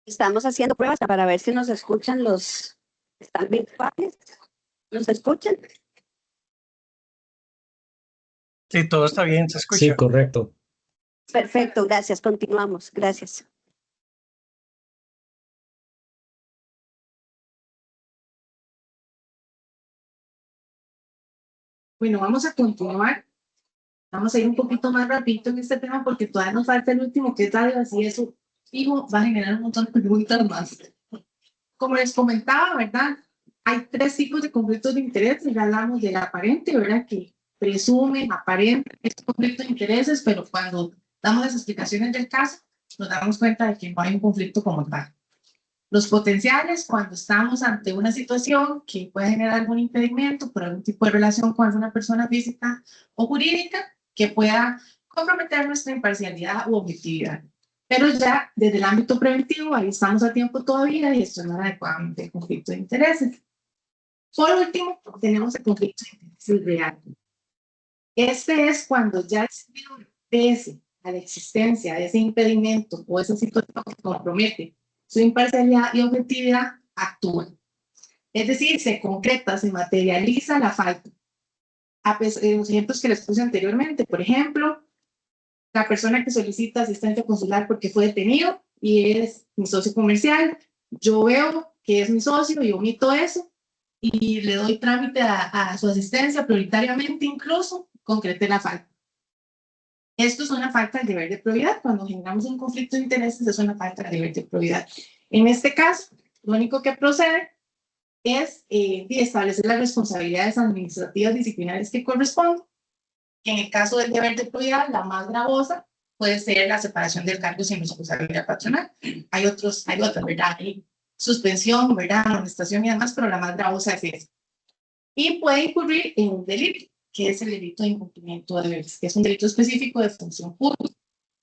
Estamos haciendo pruebas para ver si nos escuchan los... ¿Están virtuales? ¿Nos escuchan? Sí, todo está bien, se escucha. Sí, correcto. Perfecto, gracias. Continuamos. Gracias. Bueno, vamos a continuar. Vamos a ir un poquito más rapidito en este tema porque todavía nos falta el último, que es la y eso, fijo, va a generar un montón de preguntas más. Como les comentaba, ¿verdad? Hay tres tipos de conflictos de interés. Ya hablamos del aparente, ¿verdad? Que presume, aparente, es conflicto de intereses, pero cuando damos las explicaciones del caso, nos damos cuenta de que no hay un conflicto como tal. Los potenciales, cuando estamos ante una situación que puede generar algún impedimento por algún tipo de relación con alguna persona física o jurídica que pueda comprometer nuestra imparcialidad u objetividad. Pero ya desde el ámbito preventivo, ahí estamos a tiempo todavía y esto no es adecuadamente el conflicto de intereses. Por último, tenemos el conflicto de intereses real. Este es cuando ya el servidor pese a la existencia de ese impedimento o esa situación que compromete su imparcialidad y objetividad, actúa. Es decir, se concreta, se materializa la falta. Los ejemplos que les puse anteriormente, por ejemplo, la persona que solicita asistencia consular porque fue detenido y es mi socio comercial, yo veo que es mi socio y omito eso y le doy trámite a su asistencia prioritariamente, incluso concreté la falta. Esto es una falta del deber de probidad. Cuando generamos un conflicto de intereses es una falta del deber de probidad. En este caso, lo único que procede es establecer las responsabilidades administrativas disciplinarias que corresponden. En el caso del deber de probidad, la más gravosa puede ser la separación del cargo sin responsabilidad patronal. Hay otras, ¿verdad? Hay suspensión, ¿verdad? Amonestación y demás, pero la más gravosa es esa. Y puede incurrir en un delito, que es el delito de incumplimiento de deberes, que es un delito específico de función pública.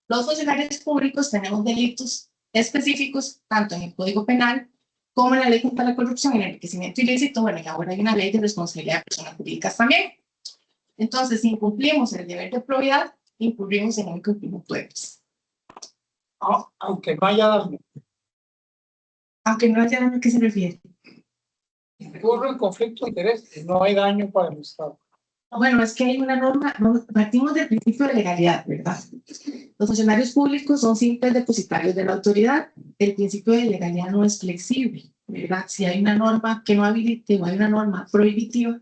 Los funcionarios públicos tenemos delitos específicos, tanto en el Código Penal como en la Ley contra la Corrupción y el Enriquecimiento Ilícito. Bueno, y ahora hay una ley de responsabilidad de personas jurídicas también. Entonces, si incumplimos el deber de probidad, incurrimos en un incumplimiento de deberes. Aunque no haya daño. Aunque no haya daño, ¿a qué se refiere? Ocurre el conflicto de interés, no hay daño para el Estado. Bueno, es que hay una norma, partimos del principio de legalidad, ¿verdad? Los funcionarios públicos son simples depositarios de la autoridad. El principio de legalidad no es flexible, ¿verdad? Si hay una norma que no habilite o hay una norma prohibitiva,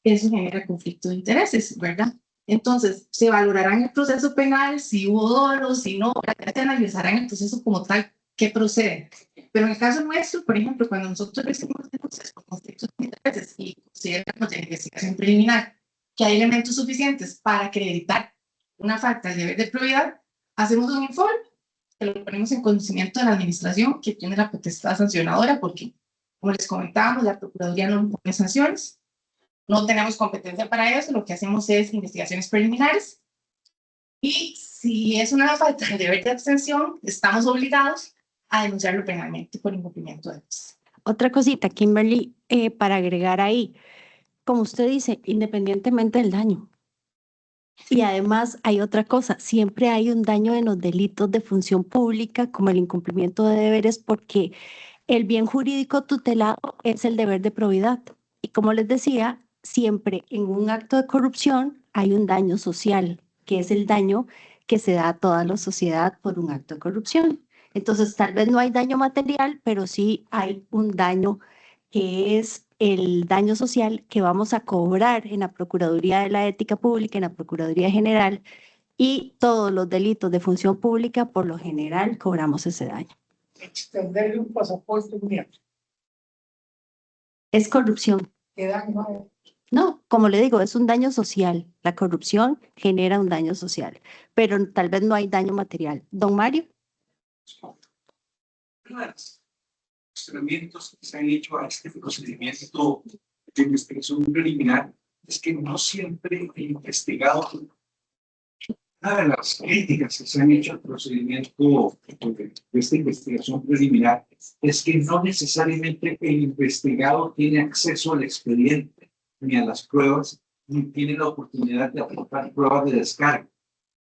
eso genera conflicto de intereses, ¿verdad? Entonces, se valorará en el proceso penal si hubo dolo, si no, se analizará en el proceso como tal qué procede. Pero en el caso nuestro, por ejemplo, cuando nosotros recibimos el proceso con conflictos de intereses y consideramos de investigación preliminar que hay elementos suficientes para acreditar una falta de deber de probidad, hacemos un informe que lo ponemos en conocimiento de la administración que tiene la potestad sancionadora, porque, como les comentábamos, la Procuraduría no impone sanciones. No tenemos competencia para eso, lo que hacemos es investigaciones preliminares y si es una falta de deber de abstención, estamos obligados a denunciarlo penalmente por incumplimiento de deberes. Otra cosita, Kimberly, para agregar ahí, como usted dice, independientemente del daño. Y además hay otra cosa, siempre hay un daño en los delitos de función pública como el incumplimiento de deberes porque el bien jurídico tutelado es el deber de probidad. Y como les decía, siempre en un acto de corrupción hay un daño social, que es el daño que se da a toda la sociedad por un acto de corrupción. Entonces, tal vez no hay daño material, pero sí hay un daño que es el daño social que vamos a cobrar en la Procuraduría de la Ética Pública, en la Procuraduría General, y todos los delitos de función pública, por lo general, cobramos ese daño. Extenderle un pasaporte mío. Es corrupción. ¿Qué daño hay? No, como le digo, es un daño social. La corrupción genera un daño social, pero tal vez no hay daño material. Don Mario. Los cuestionamientos que se han hecho a este procedimiento de investigación preliminar es que no siempre el investigado, una de las críticas que se han hecho al procedimiento de esta investigación preliminar es que no necesariamente el investigado tiene acceso al expediente ni a las pruebas, ni tiene la oportunidad de aportar pruebas de descargo.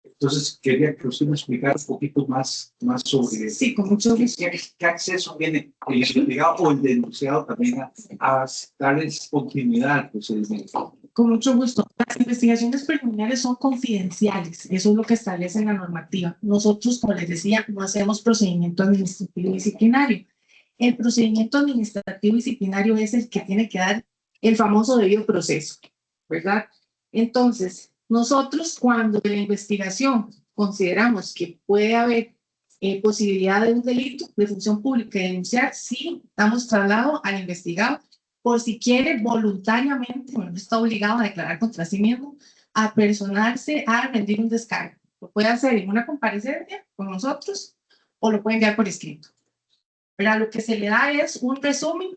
Entonces, quería que usted me explicara un poquito más sobre Sí, con mucho gusto. qué acceso tiene el investigado o el denunciado también a darles continuidad al procedimiento. Con mucho gusto. Las investigaciones preliminares son confidenciales. Eso es lo que establece la normativa. Nosotros, como les decía, no hacemos procedimiento administrativo disciplinario. El procedimiento administrativo disciplinario es el que tiene que dar el famoso debido proceso, ¿verdad? Entonces, nosotros cuando en la investigación consideramos que puede haber posibilidad de un delito de función pública y denunciar, sí, damos traslado al investigado por si quiere voluntariamente, bueno, no está obligado a declarar contra sí mismo, a personarse a rendir un descargo. Lo puede hacer en una comparecencia con nosotros o lo puede enviar por escrito. Pero lo que se le da es un resumen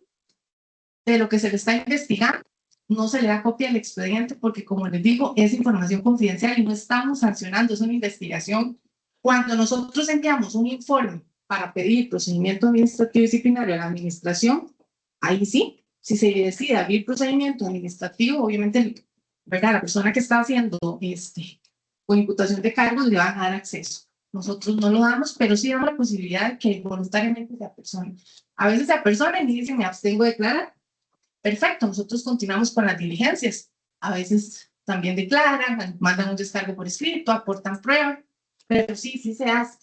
de lo que se le está investigando. No se le da copia del expediente porque, como les digo, es información confidencial y no estamos sancionando, es una investigación. Cuando nosotros enviamos un informe para pedir procedimiento administrativo disciplinario a la administración, ahí sí, si se decide abrir procedimiento administrativo, obviamente, ¿verdad? La persona que está haciendo o imputación de cargos le van a dar acceso. Nosotros no lo damos, pero sí damos la posibilidad de que voluntariamente se apersone. A veces se apersona y dice, me abstengo de declarar. Perfecto, nosotros continuamos con las diligencias. A veces también declaran, mandan un descargo por escrito, aportan pruebas, pero sí se hace.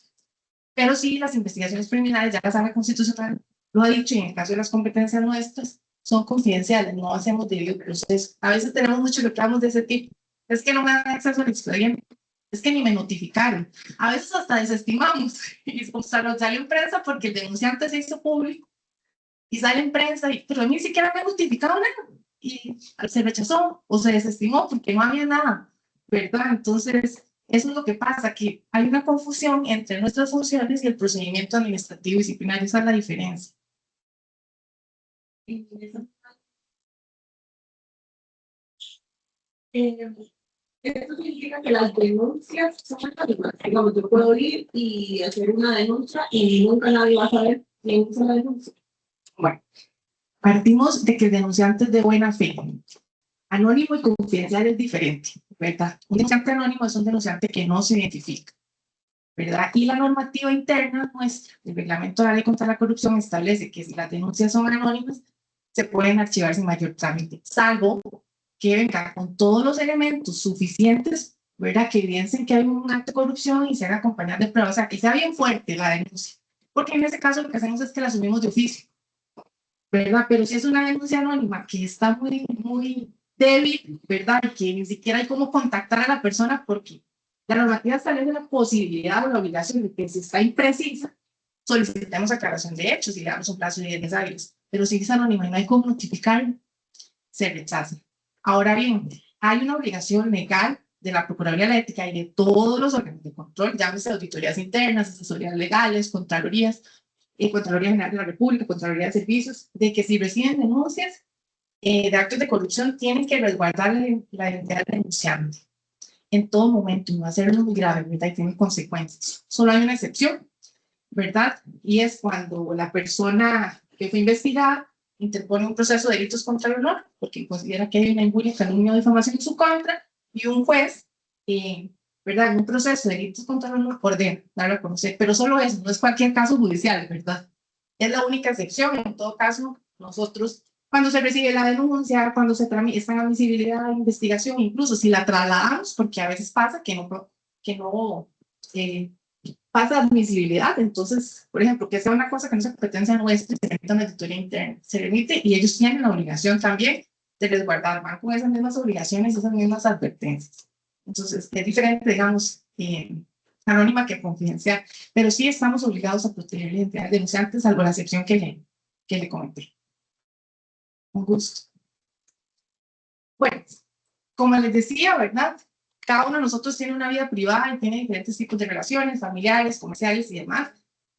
Pero sí, las investigaciones preliminares, ya la Sala Constitucional lo ha dicho, y en el caso de las competencias nuestras, son confidenciales, no hacemos debido proceso. A veces tenemos muchos reclamos de ese tipo. Es que no me dan acceso al expediente, es que ni me notificaron. A veces hasta desestimamos y sale en prensa porque el denunciante se hizo público y sale en prensa, pero a mí ni siquiera me notificaron nada y se rechazó o se desestimó porque no había nada, ¿verdad? Entonces, eso es lo que pasa, que hay una confusión entre nuestras funciones y el procedimiento administrativo disciplinario, esa es la diferencia. Esto significa que las denuncias son anónimas. Digamos, yo puedo ir y hacer una denuncia y nunca nadie va a saber quién hizo la denuncia. Bueno, partimos de que el denunciante es de buena fe. Anónimo y confidencial es diferente, ¿verdad? Un denunciante anónimo es un denunciante que no se identifica, ¿verdad? Y la normativa interna nuestra, el reglamento de la ley contra la corrupción, establece que si las denuncias son anónimas, se pueden archivar sin mayor trámite, salvo que venga con todos los elementos suficientes, ¿verdad? Que evidencien que hay un acto de corrupción y se haga acompañar de pruebas, o sea, que sea bien fuerte la denuncia, porque en ese caso lo que hacemos es que la asumimos de oficio, ¿verdad? Pero si es una denuncia anónima que está muy débil, ¿verdad? Y que ni siquiera hay cómo contactar a la persona porque la normativa establece la posibilidad o la obligación de que si está imprecisa, solicitemos aclaración de hechos y le damos un plazo de 10 días. Pero si es anónima y no hay cómo notificar, se rechaza. Ahora bien, hay una obligación legal de la Procuraduría de la Ética y de todos los órganos de control, llámese auditorías internas, asesorías legales, contralorías, Contraloría General de la República, Contraloría de Servicios, de que si reciben denuncias de actos de corrupción, tienen que resguardar la identidad del denunciante en todo momento, no hacerlo muy grave, ¿verdad? Y tiene consecuencias. Solo hay una excepción, ¿verdad? Y es cuando la persona que fue investigada interpone un proceso de delitos contra el honor, porque considera que hay una injuria, calumnia o difamación en su contra, y un juez, ¿verdad? En un proceso de delitos contra el honor ordena darlo a conocer, pero solo eso, no es cualquier caso judicial, ¿verdad? Es la única excepción. En todo caso, nosotros, cuando se recibe la denuncia, cuando se está en admisibilidad de investigación, incluso si la trasladamos, porque a veces pasa que no pasa admisibilidad, entonces, por ejemplo, que sea una cosa que no sea competencia nuestra, se remite a una auditoría interna, se remite y ellos tienen la obligación también de resguardar, van con esas mismas obligaciones, esas mismas advertencias. Entonces, es diferente, digamos, anónima que confidencial, pero sí estamos obligados a proteger la identidad del denunciante, salvo la excepción que le comenté. Un gusto. Bueno, como les decía, ¿verdad? Cada uno de nosotros tiene una vida privada y tiene diferentes tipos de relaciones, familiares, comerciales y demás.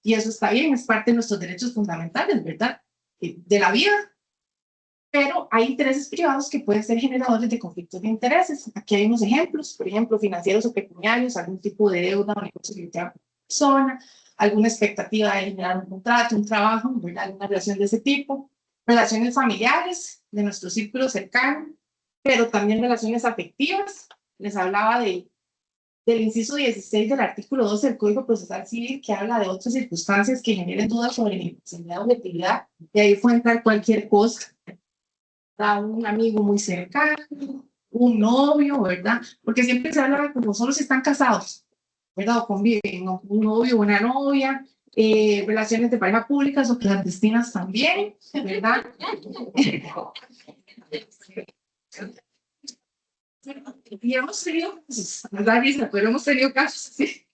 Y eso está bien, es parte de nuestros derechos fundamentales, ¿verdad? De la vida. Pero hay intereses privados que pueden ser generadores de conflictos de intereses. Aquí hay unos ejemplos, por ejemplo, financieros o pecuniarios, algún tipo de deuda o negocio que tiene una persona, alguna expectativa de generar un contrato, un trabajo, ¿verdad? Una relación de ese tipo. Relaciones familiares de nuestro círculo cercano, pero también relaciones afectivas. Les hablaba de del inciso 16 del artículo 12 del Código Procesal Civil, que habla de otras circunstancias que generen dudas sobre la imparcialidad o objetividad, y ahí puede entrar cualquier cosa. Un amigo muy cercano, un novio, ¿verdad? Porque siempre se habla como solo si están casados, ¿verdad? O conviven, ¿no? Un novio, una novia, relaciones de pareja públicas o clandestinas también, ¿verdad? Y hemos tenido casos, nos da risa, pero hemos tenido casos así.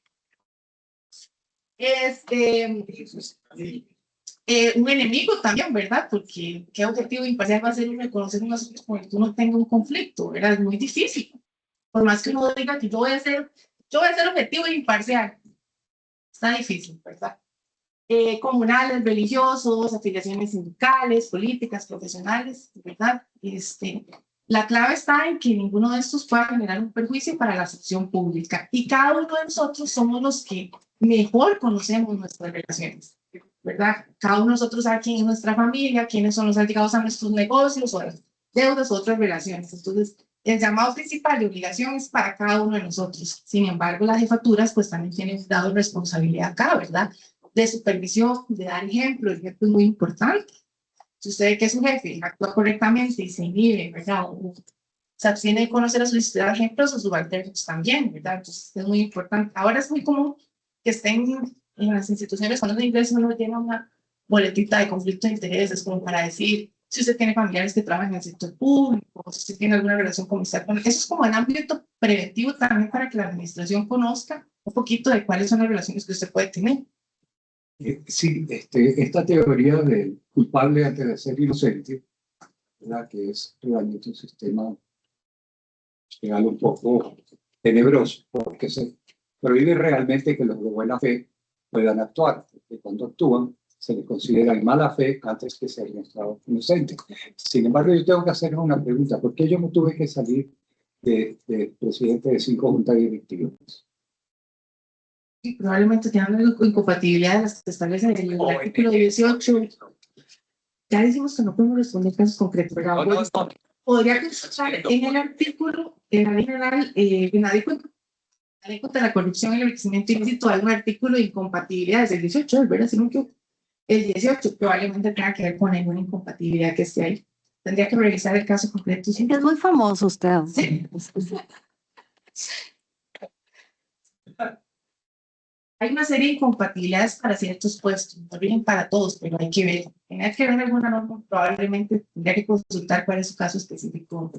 Un enemigo también, ¿verdad? Porque qué objetivo imparcial va a ser reconocer un asunto con el que uno tenga un conflicto, ¿verdad? Es muy difícil. Por más que uno diga que yo voy a ser objetivo e imparcial, está difícil, ¿verdad? Comunales, religiosos, afiliaciones sindicales, políticas, profesionales, ¿verdad? La clave está en que ninguno de estos pueda generar un perjuicio para la acción pública. Y cada uno de nosotros somos los que mejor conocemos nuestras relaciones, ¿verdad? Cada uno de nosotros sabe quién es nuestra familia, quiénes son los allegados a nuestros negocios, o las deudas, o otras relaciones. Entonces, el llamado principal de obligación es para cada uno de nosotros. Sin embargo, las jefaturas pues también tienen dado responsabilidad acá, ¿verdad? De supervisión, de dar ejemplo. El ejemplo es muy importante. Si usted ve que es un jefe, actúa correctamente y se inhibe, ¿verdad? O se abstiene de conocer a solicitar ejemplos o subalternos también, ¿verdad? Entonces es muy importante. Ahora es muy común que estén en las instituciones, cuando en inglés uno tiene una boletita de conflicto de intereses, como para decir si usted tiene familiares que trabajan en el sector público, si usted tiene alguna relación comercial con eso. Es como el ámbito preventivo también para que la administración conozca un poquito de cuáles son las relaciones que usted puede tener. Sí, esta teoría del culpable antes de ser inocente, ¿verdad? Que es realmente un sistema legal un poco tenebroso, porque se prohíbe realmente que los de buena fe puedan actuar, porque cuando actúan se les considera en mala fe antes que ser demostrado inocente. Sin embargo, yo tengo que hacer una pregunta: ¿por qué yo no tuve que salir de presidente de 5 juntas directivas? Y probablemente tengan una incompatibilidad de las que establecen en el artículo 18. Ya decimos que no podemos responder casos concretos, ¿verdad? Podría consultar en el artículo, en la ley general, en la ley contra la corrupción y el enriquecimiento ilícito, hay un artículo de incompatibilidades, el 18, ¿verdad? Si no me equivoco. El 18 probablemente tenga que ver con alguna incompatibilidad que esté ahí. Tendría que revisar el caso concreto. Es muy famoso usted. Sí. Hay una serie de incompatibilidades para ciertos puestos, no bien para todos, pero hay que ver. Tendría que ver alguna norma, probablemente tendría que consultar cuál es su caso específico.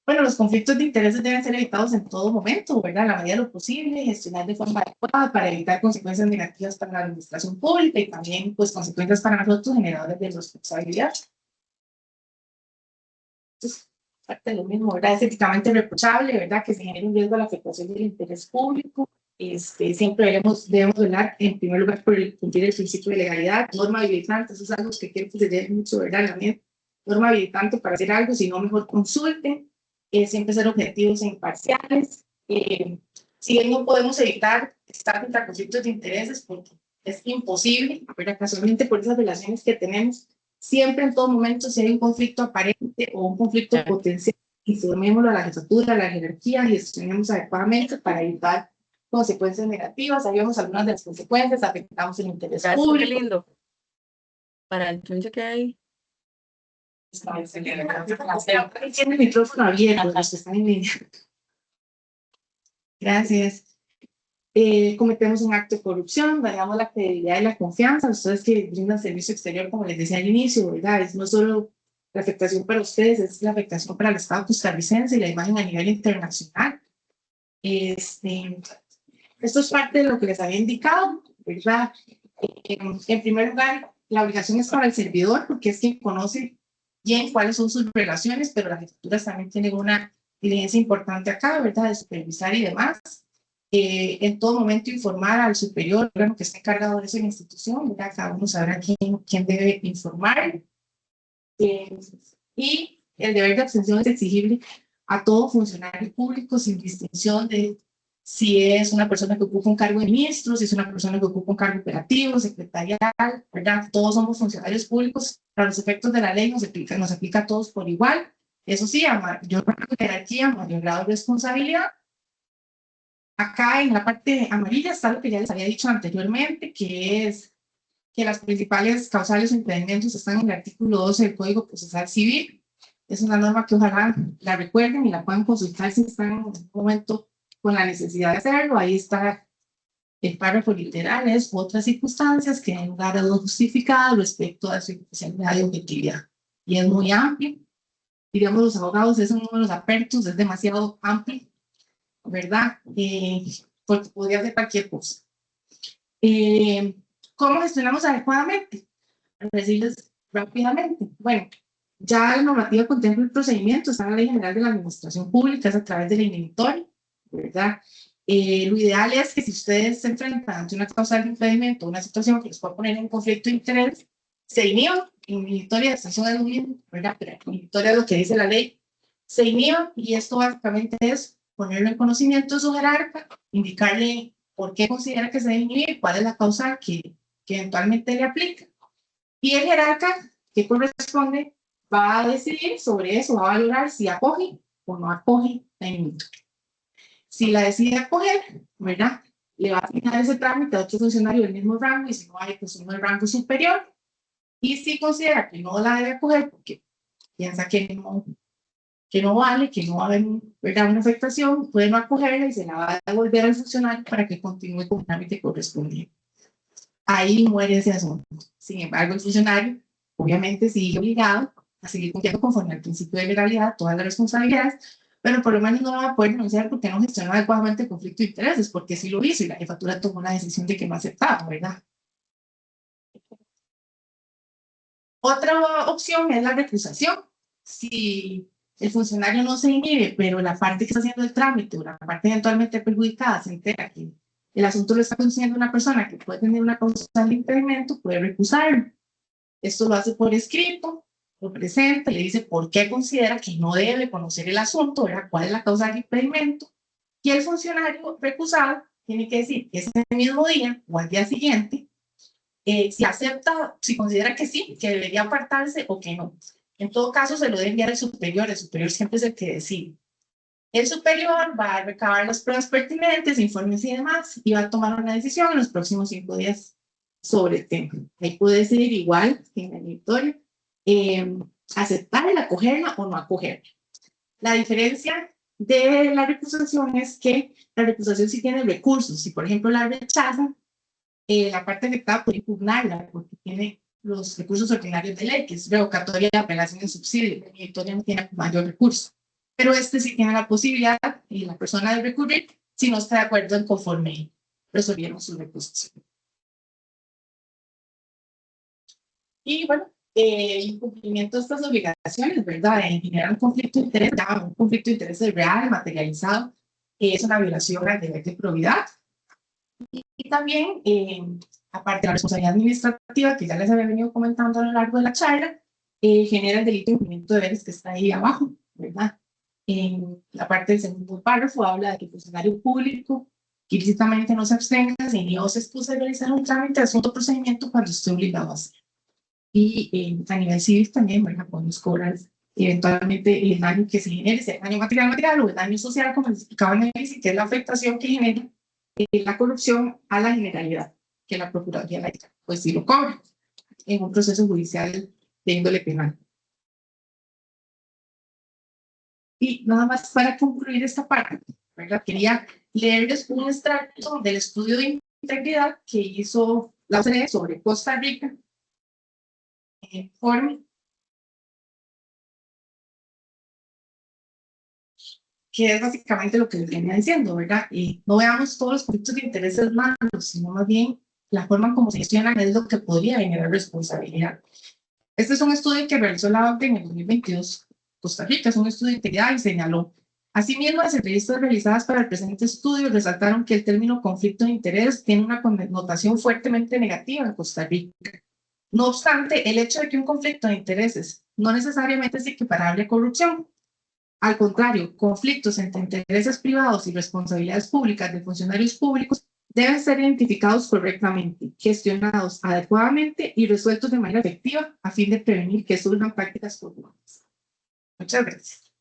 Bueno, los conflictos de intereses deben ser evitados en todo momento, ¿verdad? A la medida de lo posible, gestionar de forma adecuada para evitar consecuencias negativas para la administración pública y también, pues, consecuencias para nosotros generadores de responsabilidad. Entonces, parte de lo mismo, ¿verdad? Es éticamente reprochable, ¿verdad? Que se genere un riesgo a la afectación del interés público. Siempre debemos velar, en primer lugar, por cumplir el principio de legalidad, norma habilitante. Eso es algo que quiero que se dé mucho, ¿verdad? La norma habilitante para hacer algo, si no, mejor consulten. Siempre ser objetivos e imparciales. Si bien no podemos evitar estar contra conflictos de intereses, porque es imposible, ¿verdad? Casualmente por esas relaciones que tenemos, siempre en todo momento, si hay un conflicto aparente o un conflicto potencial, informémoslo a la jefatura, a la jerarquía, y gestionemos adecuadamente para evitar consecuencias negativas. Sabíamos algunas de las consecuencias, afectamos el interés público. Qué lindo. Para el chunche que hay. Tiene el micrófono abierto, los que están en línea. Gracias. Cometemos un acto de corrupción, dañamos la credibilidad y la confianza. Ustedes que brindan servicio exterior, como les decía al inicio, ¿verdad? Es no solo la afectación para ustedes, es la afectación para el Estado costarricense y la imagen a nivel internacional. Esto es parte de lo que les había indicado, ¿verdad? En primer lugar, la obligación es para el servidor, porque es quien conoce bien cuáles son sus relaciones, pero las jefaturas también tienen una diligencia importante acá, ¿verdad? De supervisar y demás. En todo momento informar al superior, órgano que esté encargado de esa institución, ¿verdad? Cada uno sabrá quién debe informar. Y el deber de abstención es exigible a todo funcionario público sin distinción de si es una persona que ocupa un cargo de ministro, si es una persona que ocupa un cargo operativo, secretarial, ¿verdad? Todos somos funcionarios públicos. Para los efectos de la ley nos aplica a todos por igual. Eso sí, a mayor jerarquía, mayor grado de responsabilidad. Acá en la parte amarilla está lo que ya les había dicho anteriormente, que es que las principales causales o impedimentos están en el artículo 12 del Código Procesal Civil. Es una norma que ojalá la recuerden y la puedan consultar si están en un momento con la necesidad de hacerlo. Ahí está el párrafo literal, es otras circunstancias que den lugar a lo justificado respecto a su especialidad y objetividad. Y es muy amplio. Diríamos los abogados, es uno de los apertos, es demasiado amplio, ¿verdad? Porque podría ser cualquier cosa. ¿Cómo gestionamos adecuadamente? Para decirles rápidamente. Bueno, ya la normativa contempla el procedimiento, está en la Ley General de la Administración Pública, es a través del inhibitorio, ¿verdad? Lo ideal es que si ustedes se enfrentan ante una causal de impedimento, una situación que les pueda poner en conflicto de interés, se inhiban. Inhibitoria de extensión es lo mismo, ¿verdad? Pero inhibitoria es lo que dice la ley. Se inhiban y esto básicamente es ponerlo en conocimiento de su jerarca, indicarle por qué considera que se debe inhibir, cuál es la causa que eventualmente le aplica. Y el jerarca que corresponde va a decidir sobre eso, va a valorar si acoge o no acoge la inhibitoria. Si la decide acoger, ¿verdad? Le va a asignar ese trámite a otro funcionario del mismo rango y si no hay, pues uno del rango superior. Y si considera que no la debe acoger porque piensa que no vale, que no va a haber, ¿verdad?, una afectación, puede no acogerla y se la va a devolver al funcionario para que continúe con el trámite correspondiente. Ahí muere ese asunto. Sin embargo, el funcionario obviamente sigue obligado a seguir cumpliendo conforme al principio de legalidad todas las responsabilidades, pero por lo menos no va a poder denunciar porque no gestionó adecuadamente el conflicto de intereses, porque sí lo hizo y la jefatura tomó la decisión de que no aceptaba, ¿verdad? Otra opción es la recusación. Si el funcionario no se inhibe, pero la parte que está haciendo el trámite o la parte eventualmente perjudicada se entera que el asunto lo está conduciendo una persona que puede tener una causa de impedimento, puede recusarlo. Esto lo hace por escrito, lo presenta, le dice por qué considera que no debe conocer el asunto, ¿verdad?, cuál es la causa del impedimento, y el funcionario recusado tiene que decir que ese mismo día o al día siguiente si acepta, si considera que sí, que debería apartarse o que no. En todo caso, se lo debe enviar al superior. El superior siempre es el que decide. El superior va a recabar las pruebas pertinentes, informes y demás, y va a tomar una decisión en los próximos 5 días sobre el tema. Ahí puede decidir igual que en el inhibitorio, aceptarla, acogerla o no acogerla. La diferencia de la recusación es que la recusación sí tiene recursos. Si, por ejemplo, la rechazan, la parte afectada puede impugnarla porque tiene los recursos ordinarios de ley, que es revocatoria de apelación de subsidio. El inhibitorio no tiene mayor recurso, pero este sí tiene la posibilidad y la persona de recurrir si no está de acuerdo en conforme resolvieron sus recursos. Y bueno, el incumplimiento de estas obligaciones, ¿verdad?, en generar un conflicto de interés, ya un conflicto de interés real, materializado, es una violación al deber de probidad. Y también, aparte de la responsabilidad administrativa, que ya les había venido comentando a lo largo de la charla, genera el delito de incumplimiento de deberes que está ahí abajo, ¿verdad? En la parte del segundo párrafo habla de que el funcionario público que ilícitamente no se abstenga ni no se excusa de realizar un trámite, asunto o procedimiento cuando esté obligado a hacer. Y a nivel civil también, ¿verdad?, podemos cobrar eventualmente el daño que se genere, sea el daño material o el daño social, como les explicaba en el inicio, que es la afectación que genera la corrupción a la generalidad, que la Procuraduría Laica, pues sí lo cobra en un proceso judicial de índole penal. Y nada más para concluir esta parte, ¿verdad?, quería leerles un extracto del estudio de integridad que hizo la OCDE sobre Costa Rica, informe que es básicamente lo que les venía diciendo, ¿verdad? Y no veamos todos los conflictos de intereses malos, sino más bien la forma como se gestionan es lo que podría generar responsabilidad. Este es un estudio que realizó la OCDE en el 2022. Costa Rica es un estudio de integridad y señaló: asimismo, las entrevistas realizadas para el presente estudio resaltaron que el término conflicto de interés tiene una connotación fuertemente negativa en Costa Rica. No obstante, el hecho de que un conflicto de intereses no necesariamente es equiparable a corrupción. Al contrario, conflictos entre intereses privados y responsabilidades públicas de funcionarios públicos deben ser identificados correctamente, gestionados adecuadamente y resueltos de manera efectiva a fin de prevenir que surjan prácticas corruptas. Muchas gracias.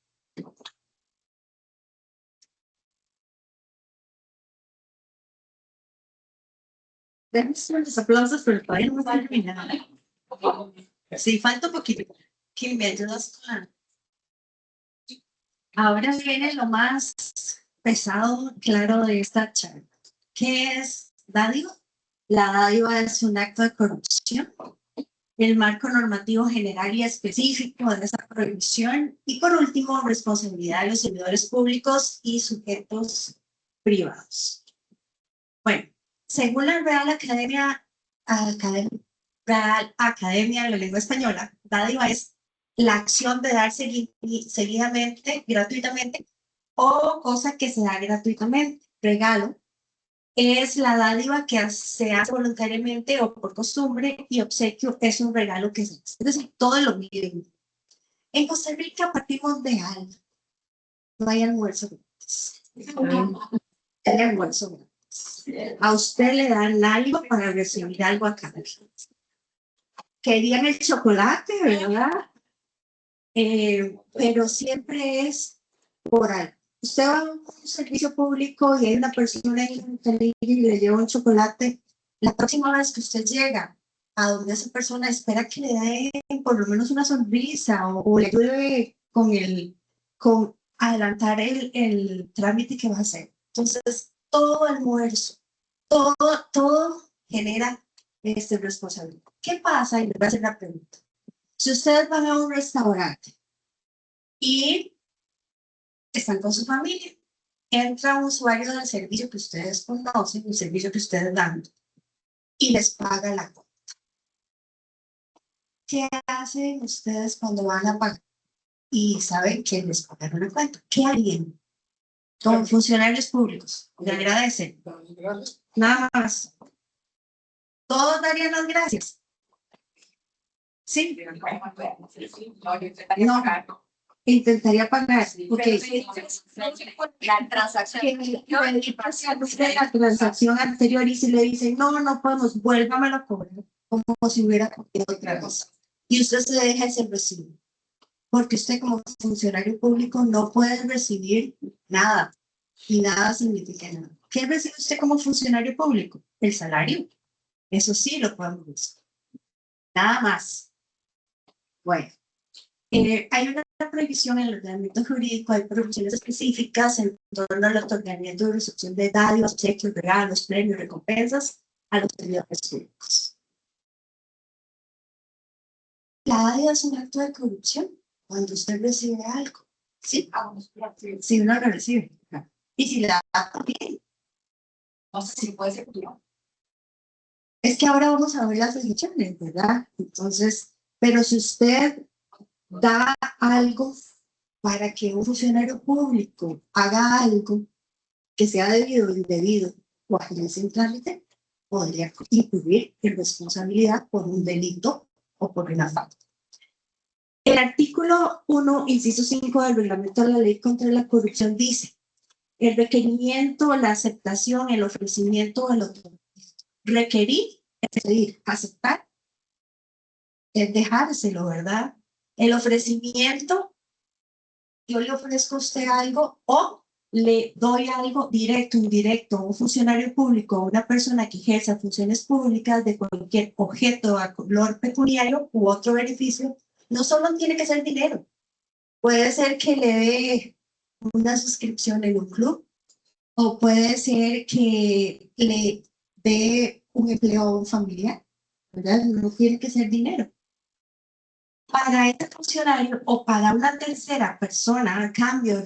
Dense los aplausos, pero todavía no está terminado. Sí, falta un poquito. ¿Quién me ayudas con? Ahora viene lo más pesado, claro, de esta charla. ¿Qué es dádiva? La dádiva es un acto de corrupción. El marco normativo general y específico de esa prohibición. Y por último, responsabilidad de los servidores públicos y sujetos privados. Bueno, según la Real Academia de la Lengua Española, dádiva es la acción de dar seguidamente, gratuitamente, o cosa que se da gratuitamente. Regalo es la dádiva que se hace voluntariamente o por costumbre, y obsequio es un regalo que se hace. Es decir, todo lo mismo. En Costa Rica partimos de algo. No hay almuerzo gratis. Hay almuerzo gratis. A usted le dan algo para recibir algo a cambio. Querían el chocolate, ¿verdad? Pero siempre es por algo. Usted va a un servicio público y hay una persona y le lleva un chocolate. La próxima vez que usted llega a donde esa persona, espera que le den por lo menos una sonrisa o le ayude con adelantar el trámite que va a hacer. Entonces, todo almuerzo, todo genera responsabilidad. ¿Qué pasa? Y le voy a hacer una pregunta. Si ustedes van a un restaurante y están con su familia, entra un usuario del servicio que ustedes conocen, el servicio que ustedes dan, y les paga la cuenta. ¿Qué hacen ustedes cuando van a pagar y saben que les pagaron la cuenta? ¿Qué harían? Como funcionarios públicos, le agradecen. Nada más. Todos darían las gracias. Sí. No. Intentaría pagar. Okay. La transacción anterior, y si le dicen no podemos, vuélvamelo a cobrar como si hubiera cogido otra cosa. Y usted se deja ese recibo. Porque usted como funcionario público no puede recibir nada. Y nada significa nada. ¿Qué recibe usted como funcionario público? El salario. Eso sí lo podemos recibir. Nada más. Bueno. Hay una prohibición en el ordenamiento jurídico, hay prohibiciones específicas en torno al otorgamiento de recepción de dádivas, obsequios, regalos, premios, recompensas a los servidores públicos. La dádiva es un acto de corrupción cuando usted recibe algo. ¿Sí? Si uno lo recibe. Y si la da también. No sé si puede ser futuro. Es que ahora vamos a ver las definiciones, ¿verdad? Entonces, pero si usted da algo para que un funcionario público haga algo que sea debido o indebido o agilice un trámite, podría incurrir en responsabilidad por un delito o por una falta. El artículo 1, inciso 5 del reglamento de la ley contra la corrupción dice: el requerimiento, la aceptación, el ofrecimiento o el otorgamiento. Requerir es pedir, aceptar es dejárselo, ¿verdad? El ofrecimiento, yo le ofrezco a usted algo o le doy algo directo, indirecto, a un funcionario público, a una persona que ejerza funciones públicas de cualquier objeto a valor pecuniario u otro beneficio. No solo tiene que ser dinero, puede ser que le dé una suscripción en un club, o puede ser que le dé un empleo a un familiar, ¿verdad? No tiene que ser dinero. Para este funcionario o para una tercera persona, a cambio de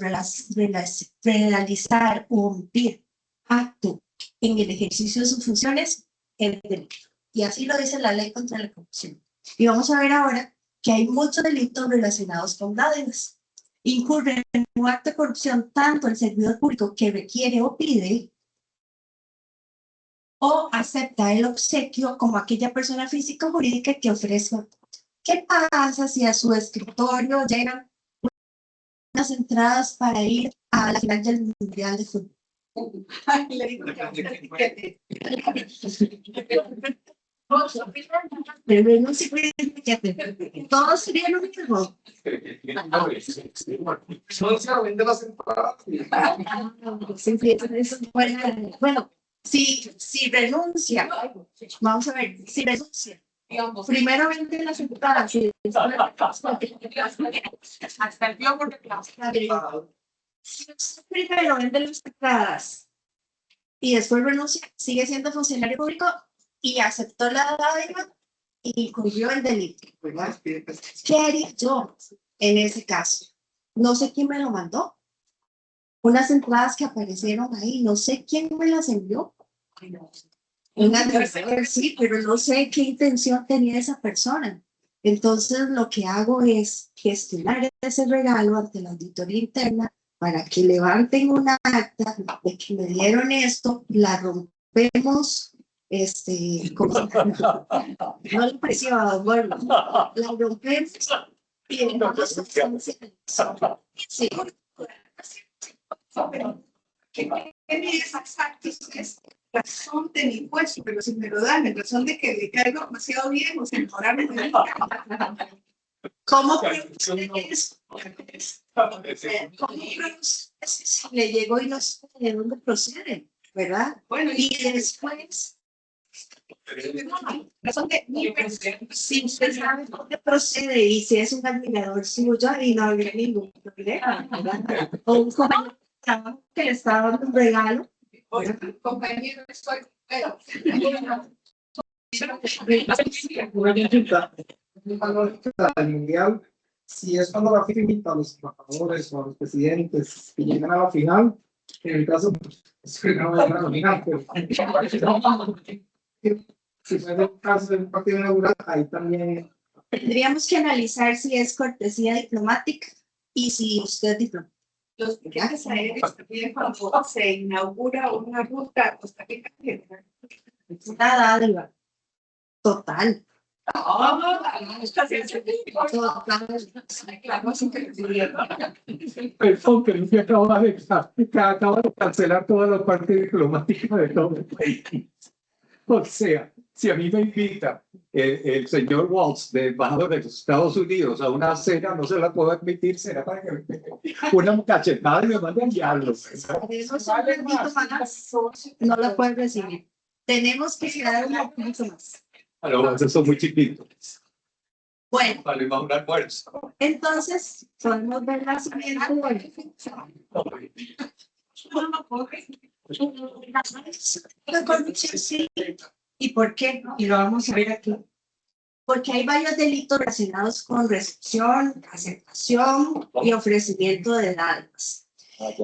realizar o omitir acto en el ejercicio de sus funciones, es delito. Y así lo dice la ley contra la corrupción. Y vamos a ver ahora que hay muchos delitos relacionados con dádivas. Incurre en un acto de corrupción tanto el servidor público que requiere o pide o acepta el obsequio, como aquella persona física o jurídica que ofrece. ¿Qué pasa si a su escritorio llegan unas entradas para ir a la final del Mundial de Fútbol? Pero no se puede todos serían lo mismo. Bueno, si renuncia, vamos a ver, si renuncia, primero vende las entradas. Hasta el día porque Si usted primero vende las entradas y después renuncia, sigue siendo funcionario público y aceptó la dádiva y incurrió el delito, ¿verdad? ¿Qué haría yo en ese caso? No sé quién me lo mandó. Unas entradas que aparecieron ahí, no sé quién me las envió. Una tercera, sí, pero no sé qué intención tenía esa persona. Entonces, lo que hago es gestionar ese regalo ante la auditoría interna para que levanten una acta de que me dieron esto, la rompemos, no le pareció a bueno, la rompemos y entonces sí. es exacto, es razón de mi puesto, pero si me lo dan, en razón de que le caigo demasiado bien o sin mejorar ¿Cómo es? Si le llegó y no sé de dónde procede, ¿verdad? bueno, Y después, razón de mi si usted sabe dónde procede y si es un admirador suyo y no habría ningún problema, ¿verdad? O un compañero que le está dando un regalo. compañero, estoy, pero Al mundial, si es cuando la FIFA invita a los embajadores o a los presidentes que llegan a la final, en el caso, es que no va a llegar a la final, pero si fue el caso del partido inaugural, ahí también. Tendríamos que analizar si es cortesía diplomática y si usted es diplomático. los viajes aéreos también cuando se inaugura una ruta a Costa Rica. Es una dádiva. Total. Perdón, pero usted acaba de cancelar toda la parte diplomática de todo el país. O sea, si a mí me invita el señor Waltz, de embajador de los Estados Unidos, a una cena, no se la puedo admitir, será para que me una cachetada y me mande a diablo. No la pueden recibir. Tenemos que quedar un poquito más. Pero esos son muy chiquitos. Bueno, Vale, más un almuerzo. entonces podemos ver la siguiente. La corrupción sí. ¿Y por qué? Y lo vamos a ver aquí. Porque hay varios delitos relacionados con recepción, aceptación y ofrecimiento de dádivas.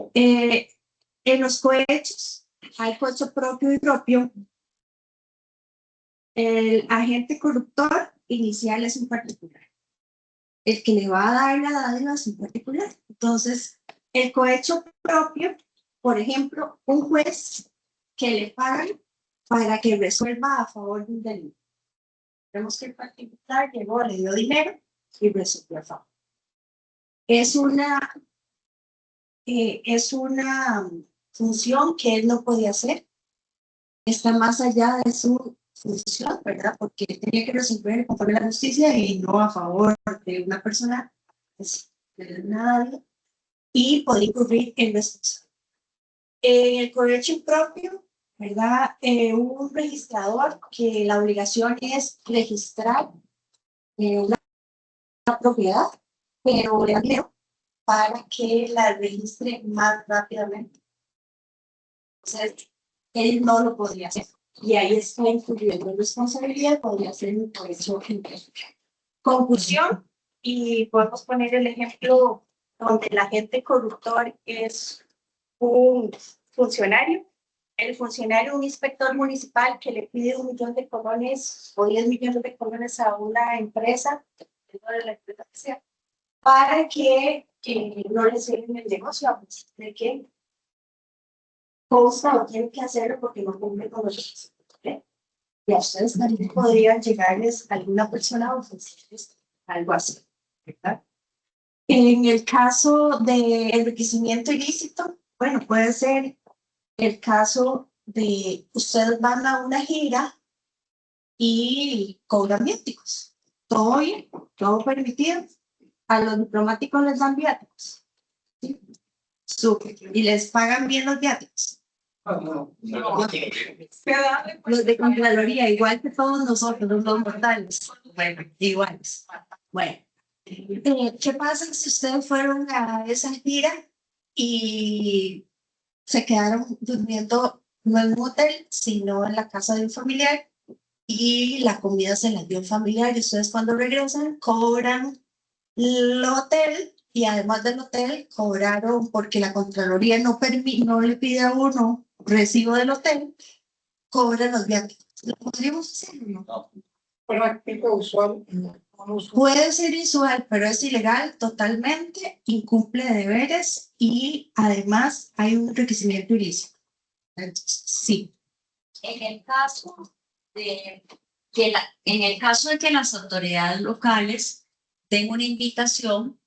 En los cohechos hay cohecho propio y propio. El agente corruptor inicial es un particular. El que le va a dar la dádiva es un particular. Entonces, el cohecho propio, por ejemplo, un juez que le pagan para que resuelva a favor de un delito. Vemos que el particular llegó, le dio dinero y resolvió a favor. Es una función que él no podía hacer. Está más allá de su función, ¿verdad? Porque él tenía que resolver conforme a la justicia y no a favor de una persona, pues, de nadie, y podía incurrir en responsabilidad. El cohecho propio, ¿verdad? Un registrador que la obligación es registrar una propiedad, pero le da dinero para que la registre más rápidamente. Entonces, él no lo podría hacer. Y ahí está incluyendo responsabilidad, podría ser un cohecho propio. Confusión, y podemos poner el ejemplo donde el agente corruptor es un funcionario. El funcionario, un inspector municipal que le pide 1 millón de colones o 10 millones de colones a una empresa, de la empresa que sea, para que no le cierren el negocio, de que consta o tiene que hacerlo porque no cumple con los requisitos. Y a ustedes también podrían llegarles alguna persona a ofrecerles algo así, ¿verdad? En el caso del enriquecimiento ilícito, bueno, puede ser el caso de ustedes van a una gira y cobran viáticos. Todo bien, todo permitido. A los diplomáticos les dan viáticos. ¿Sí? Súper. Y les pagan bien los viáticos. Los de Contraloría, igual que todos nosotros, los mortales. Bueno, iguales. Bueno, ¿qué pasa si ustedes fueron a esa gira y se quedaron durmiendo no en un hotel, sino en la casa de un familiar y la comida se la dio el familiar y ustedes cuando regresan cobran el hotel y además del hotel cobraron porque la Contraloría no le pide a uno recibo del hotel, cobran los viáticos? ¿Lo podríamos hacer o no? Práctica usual. Puede ser usual, pero es ilegal totalmente, incumple deberes y además hay un enriquecimiento ilícito. Entonces, sí. En el caso de que las autoridades locales den una invitación,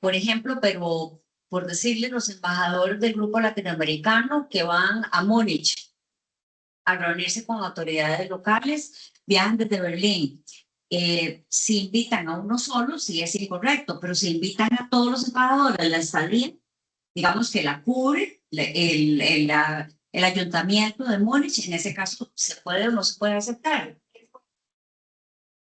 por ejemplo, pero por decirle, los embajadores del grupo latinoamericano que van a Múnich a reunirse con autoridades locales, viajan desde Berlín. Si invitan a uno solo, sí es incorrecto, pero si invitan a todos los embajadores, la estadía, digamos que la cubre el ayuntamiento de Múnich, en ese caso se puede o no se puede aceptar.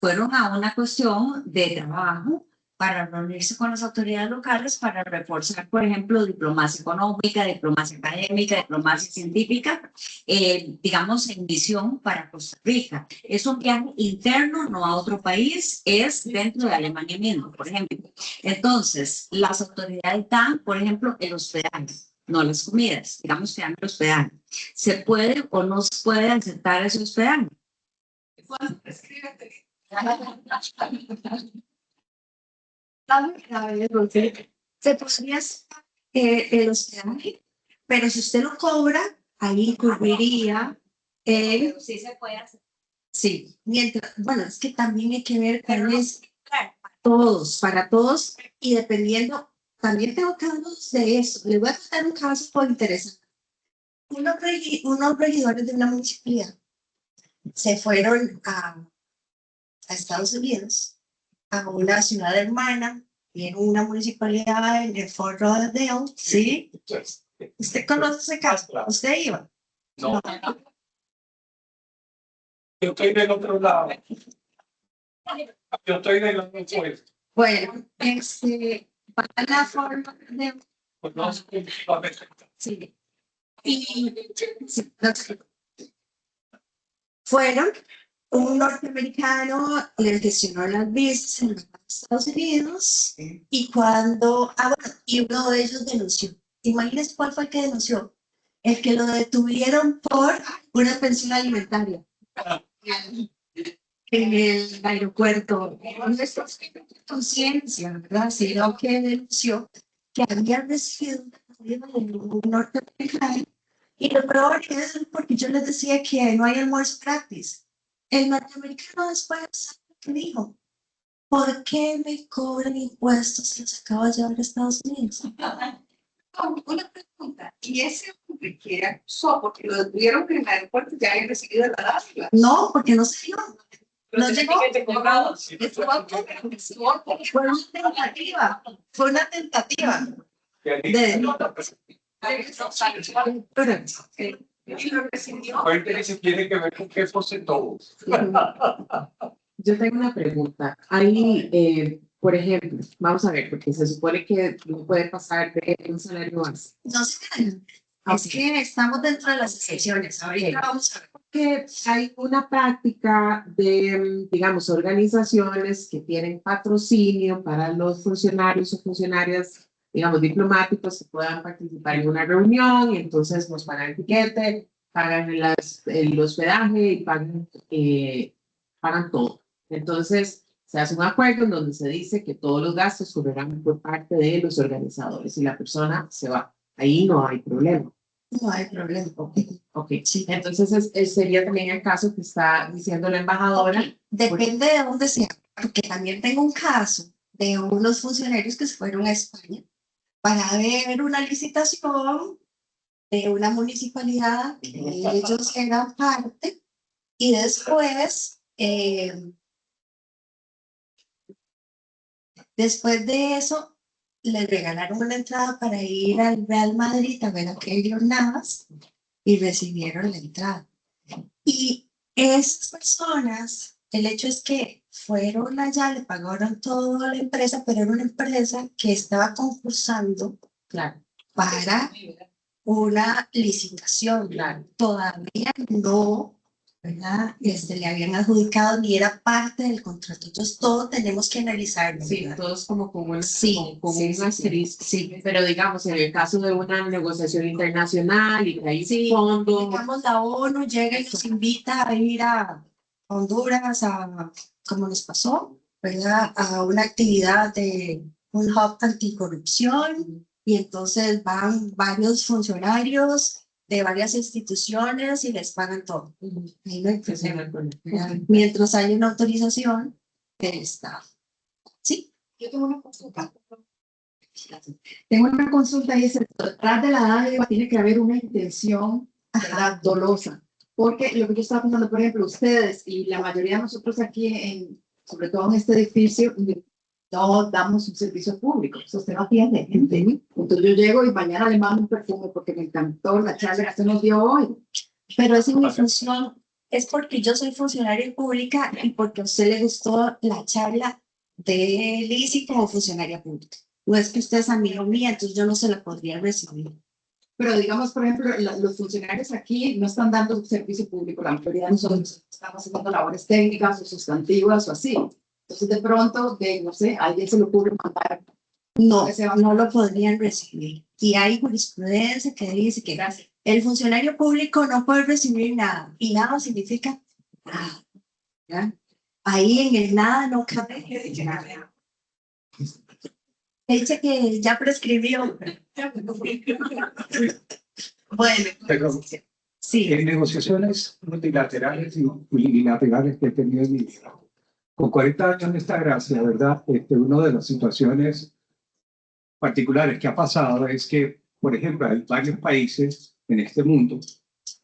Fueron a una cuestión de trabajo para reunirse con las autoridades locales para reforzar, por ejemplo, diplomacia económica, diplomacia académica, diplomacia científica, digamos, en misión para Costa Rica. Es un viaje interno, no a otro país, es dentro de Alemania mismo, por ejemplo. Entonces, las autoridades dan, por ejemplo, el hospedaje, no las comidas, digamos que dan el hospedaje. ¿Se puede o no se puede aceptar ese hospedaje? Se podría hacer el hospedaje, pero si usted lo cobra, ahí incurriría en... Sí se puede hacer. Sí, mientras, bueno, es que también hay que ver cuál es para todos, y dependiendo, también tengo casos de eso. Les voy a contar un caso por interesante. Unos regidores de una municipalidad se fueron a Estados Unidos, a una ciudad hermana, y en una municipalidad en el Fort Lauderdale, ¿sí? ¿Usted conoce ese caso? ¿Usted iba? No. Yo estoy del otro lado. Yo estoy del otro lado. Bueno, para la forma de... Conozco Sí. Y sí, fueron, un norteamericano le gestionó las visas en los Estados Unidos y cuando, bueno, y uno de ellos denunció. Imagínense cuál fue el que denunció. El que lo detuvieron por una pensión alimentaria en el aeropuerto. No es conciencia, ¿verdad? Sino que denunció que había recibido una ayuda de un norteamericano. Y lo peor es porque yo les decía que no hay almuerzo gratis. El norteamericano después me dijo, ¿por qué me cobran impuestos si los acabo de llevar a Estados Unidos? Una pregunta, ¿y ese hombre que acusó porque lo detuvieron en el aeropuerto ya había recibido la dádiva? No, porque no se dio. No llegó. Fue una tentativa. Fue una tentativa. Y lo recibió. Ahorita se tiene que ver con qué porcentaje. Yo tengo una pregunta. Hay, por ejemplo, vamos a ver, porque se supone que no puede pasar de un salario base. No se crean. Es que estamos dentro de las excepciones. Ahorita vamos a ver. Que hay una práctica de, digamos, organizaciones que tienen patrocinio para los funcionarios o funcionarias, digamos, diplomáticos que puedan participar en una reunión y entonces nos pagan el tiquete, pagan el hospedaje y pagan todo. Entonces, se hace un acuerdo en donde se dice que todos los gastos correrán por parte de los organizadores y la persona se va. Ahí no hay problema. No hay problema. Ok, sí. Entonces sería también el caso que está diciendo la embajadora. Okay. Depende de dónde sea, porque también tengo un caso de unos funcionarios que se fueron a España para ver una licitación de una municipalidad que ellos eran parte Y después de eso, le regalaron una entrada para ir al Real Madrid a ver a Keylor Navas y recibieron la entrada. Y esas personas, el hecho es que fueron allá, le pagaron todo a la empresa, pero era una empresa que estaba concursando, claro, para una licitación. Claro. Todavía no, ¿verdad? Le habían adjudicado ni era parte del contrato. Entonces, todo tenemos que analizarlo. Sí, ¿verdad? todos como con un, Sí, con sí, un sí, asterisco. sí. Pero digamos, en el caso de una negociación internacional y que hay Sí, fondos. digamos, la ONU llega y nos invita a ir a Honduras, como nos pasó, ¿verdad? A una actividad de un hub anticorrupción, y entonces van varios funcionarios de varias instituciones y les pagan todo. Ahí no hay problema, ¿verdad? Mientras hay una autorización del Estado. Sí. Yo tengo una consulta. Tengo una consulta y es, detrás de la dádiva tiene que haber una intención, ¿verdad? Dolosa. Porque lo que yo estaba pensando, por ejemplo, ustedes y la mayoría de nosotros aquí, sobre todo en este edificio, no damos un servicio público. Eso usted no atiende gente. Entonces yo llego y mañana le mando un perfume porque me encantó la charla que usted nos dio hoy. Pero esa es mi función, es porque yo soy funcionaria pública y porque a usted le gustó la charla de Lizzy como funcionaria pública. No es que usted es amigo mía, entonces yo no se la podría recibir. Pero digamos, por ejemplo, los funcionarios aquí no están dando un servicio público, la mayoría de nosotros estamos haciendo labores técnicas o sustantivas o así. Entonces, de pronto, no sé, a alguien se le ocurre mandar. No, no lo podrían recibir. Y hay jurisprudencia que dice que el funcionario público no puede recibir nada. Y nada significa nada. ¿Ya? Ahí en el nada no cabe nada. Dice que ya prescribió. Bueno, Pero sí. en negociaciones multilaterales y unilaterales que he tenido en mi vida, con 40 años de esta gracia, ¿verdad? Una de las situaciones particulares que ha pasado es que, por ejemplo, hay varios países en este mundo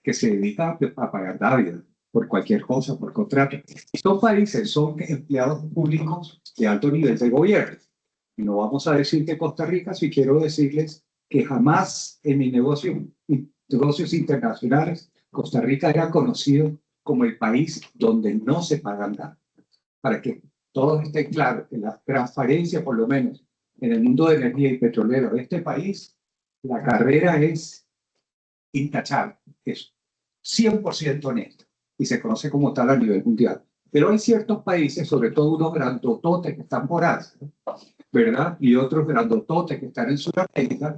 que se dedican a pagar dádivas por cualquier cosa, por contrato. Estos países son empleados públicos de alto nivel de gobierno. Y no vamos a decir que Costa Rica, si quiero decirles que jamás en mis negocios internacionales, Costa Rica era conocido como el país donde no se pagan nada. Para que todos estén claros, que la transparencia, por lo menos en el mundo de energía y petrolero de este país, la carrera es intachable, es 100% honesta y se conoce como tal a nivel mundial. Pero hay ciertos países, sobre todo unos grandototes que están por Asia, ¿verdad? Y otros grandototes que están en Sudamérica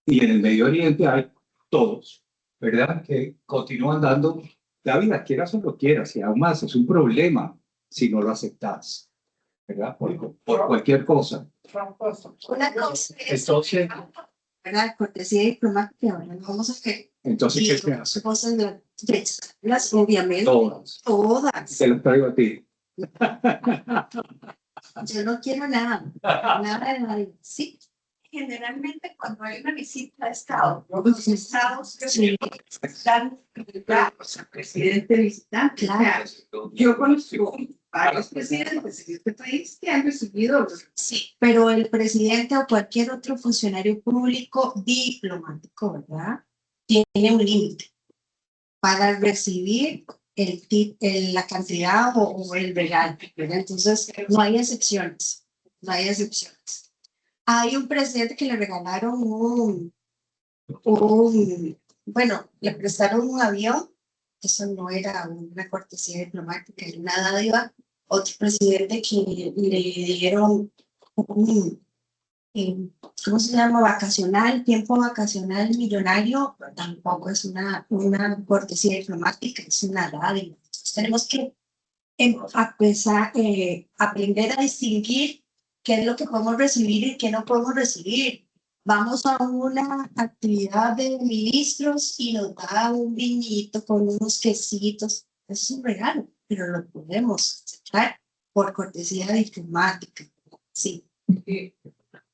y en el Medio Oriente hay todos, ¿verdad? Que continúan dando la vida, quieras o no quieras, y aún más es un problema si no lo aceptas, ¿verdad? Por cualquier cosa. Una cosa es, Entonces, ¿verdad? Cortesía diplomática, ¿verdad? Vamos a que entonces ¿qué se hace? cosas las obviamente. Todas. Todas. Te los traigo a ti. Yo no quiero nada. Nada de nadie. Sí. Generalmente, cuando hay una visita a Estado, los Estados están presidente visitante. Claro. Yo conozco varios presidentes en este país que han recibido. Sí, pero el presidente o cualquier otro funcionario público diplomático, ¿verdad? Tiene un límite para recibir la cantidad o el regalo, ¿verdad? Entonces, no hay excepciones. No hay excepciones. Hay un presidente que le regalaron bueno, le prestaron un avión. Eso no era una cortesía diplomática, era una dádiva. Otro presidente que le dieron ¿cómo se llama? Vacacional, tiempo vacacional millonario, tampoco es una cortesía diplomática, es una dádiva. Entonces, tenemos que aprender a distinguir qué es lo que podemos recibir y qué no podemos recibir. Vamos a una actividad de ministros y nos da un vinito con unos quesitos. Eso es un regalo, pero lo podemos aceptar por cortesía diplomática. Sí.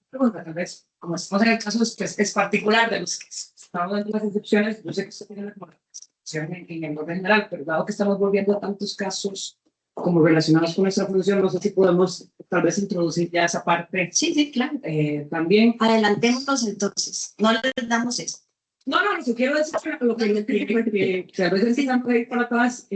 Pregunta, tal vez, como estamos en el caso es particular de los que estamos dando las excepciones, yo sé que usted tiene la en el orden general, pero dado que estamos volviendo a tantos casos como relacionados con nuestra función, no sé si podemos tal vez introducir ya esa parte Sí, sí, claro. también. Adelantémonos entonces. No les damos eso. No, lo que quiero decir es lo que a veces están por ahí para atrás.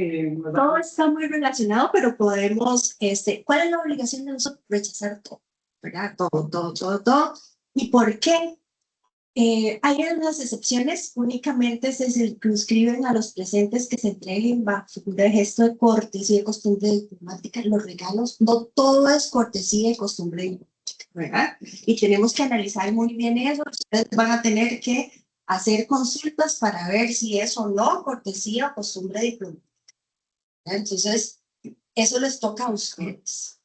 Todo está muy relacionado, pero podemos, ¿cuál es la obligación de nosotros? Rechazar todo, ¿verdad? Todo. ¿Y por qué? Hay algunas excepciones, únicamente se circunscriben a los presentes que se entreguen bajo figura de gesto de cortesía y costumbre diplomática. Los regalos, no todo es cortesía y costumbre diplomática, ¿verdad? Y tenemos que analizar muy bien eso. Ustedes van a tener que hacer consultas para ver si es o no cortesía o costumbre diplomática. Entonces, eso les toca a ustedes.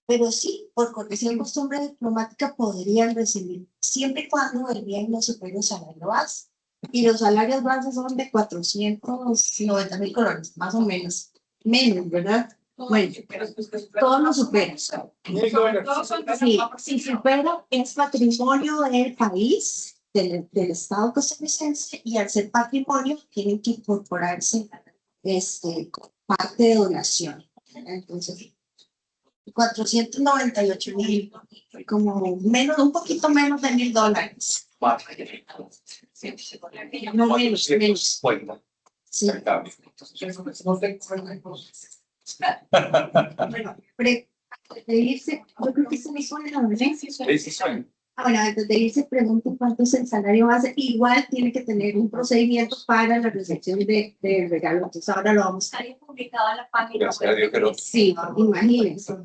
Pero sí, por cortesía y costumbre diplomática podrían recibir, siempre y cuando el bien no supere el salario base. Y los salarios bases son de 490,000 colones, más o menos. Menos, ¿verdad? Bueno, todo lo supera. Sí, si supera, es patrimonio del país, del Estado costarricense, y al ser patrimonio tienen que incorporarse parte de donación. Entonces, 498,000, como menos, un poquito menos de $1,000. No, menos. Sí. Bueno, antes de irse, yo creo que se me suena la verdad. Ahora, antes de irse, pregunto cuánto es el salario base. Igual tiene que tener un procedimiento para la recepción de regalo. Entonces, ahora lo vamos a ver publicado en la página. Sí, imagínense.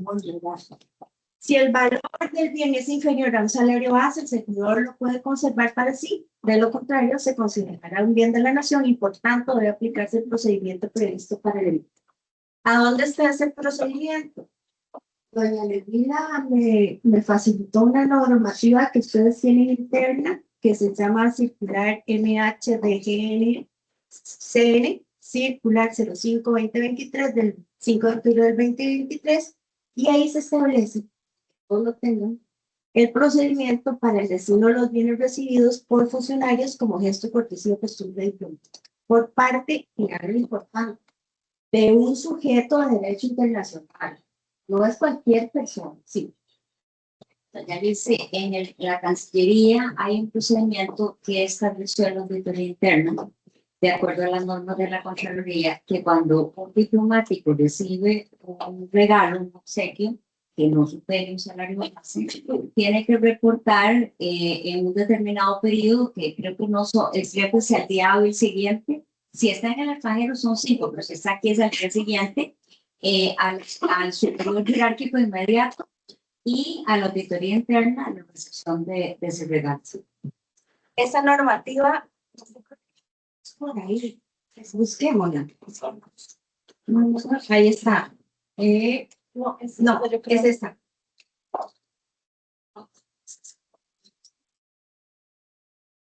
Si el valor del bien es inferior a un salario base, el servidor lo puede conservar para sí. De lo contrario, se considerará un bien de la nación y, por tanto, debe aplicarse el procedimiento previsto para el delito. ¿A dónde está ese procedimiento? Doña Leguina me facilitó una normativa que ustedes tienen interna, que se llama Circular MHDGN-CN, Circular 05-2023 del 5 de octubre del 2023, y ahí se establece, todos lo tengan, el procedimiento para el destino de los bienes recibidos por funcionarios como gesto de cortesía o costumbre diplomática, por parte, y algo importante, de un sujeto de derecho internacional. No es cualquier persona, sí. Ya dice, en la Cancillería hay un procedimiento que estableció la auditoría interna, de acuerdo a las normas de la Contraloría, que cuando un diplomático recibe un regalo, un obsequio, que no supere un salario base, tiene que reportar en un determinado periodo, que creo que no creo que es el día o el siguiente. Si está en el extranjero son 5, pero si está aquí es el día siguiente, al superior jerárquico inmediato y a la auditoría interna a la recepción de ese regalo. Esa normativa, por ahí, busquémosla. Ahí está. No, es esta.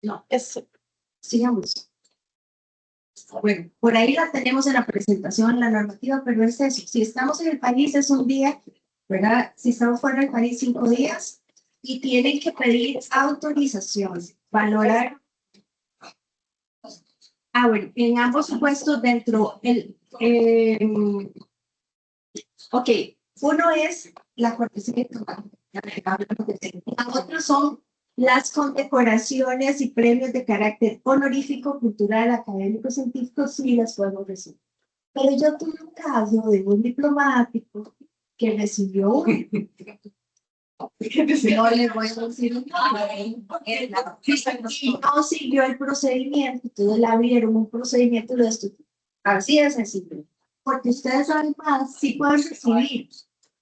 No, sigamos. Bueno, por ahí la tenemos en la presentación, la normativa, pero es eso. Si estamos en el país es un día, ¿verdad? Si estamos fuera del país 5 días y tienen que pedir autorización, valorar. Bueno, en ambos supuestos dentro, ok, uno es la cortesía, la otra son las condecoraciones y premios de carácter honorífico, cultural, académico, científico, sí las podemos recibir. Pero yo tuve un caso de un diplomático que recibió no le voy a decir no siguió el procedimiento, entonces le abrieron un procedimiento de esto. Así de sencillo. Porque ustedes además sí pueden recibir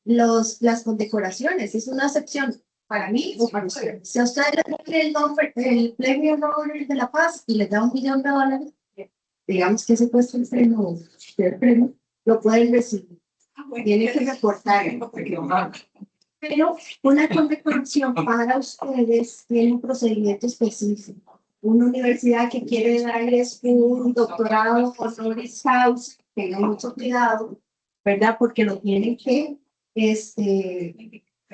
las condecoraciones, es una excepción para mí o para ustedes. Si a ustedes les dan el premio Nobel de la Paz y les da $1,000,000, digamos que ese cuesta el premio, lo pueden recibir. Tienen que reportar. Pero una condecoración para ustedes tiene un procedimiento específico. Una universidad que quiere darles un doctorado honoris causa, tengan mucho cuidado, ¿verdad? Porque lo tienen que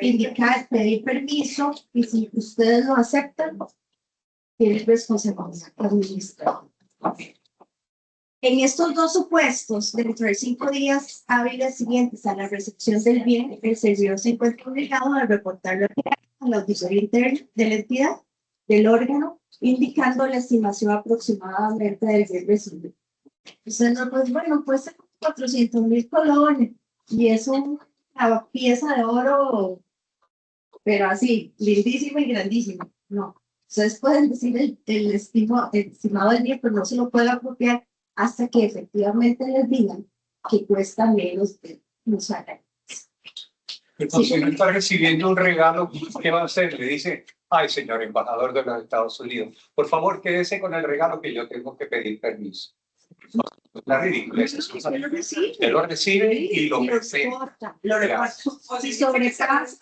indicar, pedir permiso, y si ustedes lo aceptan, tienen responsabilidad administrativa. En estos dos supuestos, dentro de 5 días hábiles siguientes a la recepción del bien, el servidor se encuentra obligado a reportarlo a la auditoría interna de la entidad, del órgano, indicando la estimación aproximadamente del bien recibido. Entonces, no, pues bueno, pues 400,000 colones y es una pieza de oro, pero así, lindísima y grandísima. No, ustedes pueden decir el estimado del bien, pero no se lo pueden apropiar hasta que efectivamente les digan que cuesta menos de un salario. Entonces, si no está recibiendo un regalo, ¿qué va a hacer? Le dice, ay, señor embajador de los Estados Unidos, por favor, quédese con el regalo que yo tengo que pedir permiso. La ridícula es eso. Usted lo recibe y lo reporta. Lo reporta. Si sobrepasa.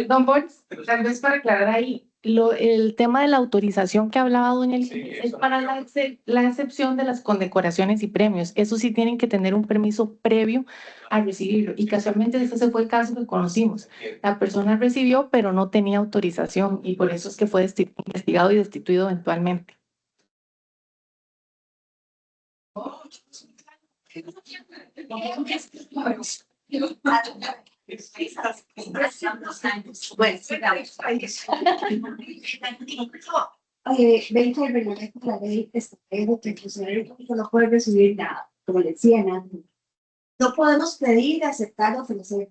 Don Boris, tal vez para aclarar ahí, el tema de la autorización que hablaba doña Elizabeth es para la excepción de las condecoraciones y premios. Eso sí tienen que tener un permiso previo a recibirlo. Y casualmente ese fue el caso que conocimos. La persona recibió, pero no tenía autorización y por eso es que fue investigado y destituido eventualmente. Dentro del reglamento de la ley establece que el funcionario público no puede recibir nada, como le decían antes. No podemos pedir, aceptar, ofrecer.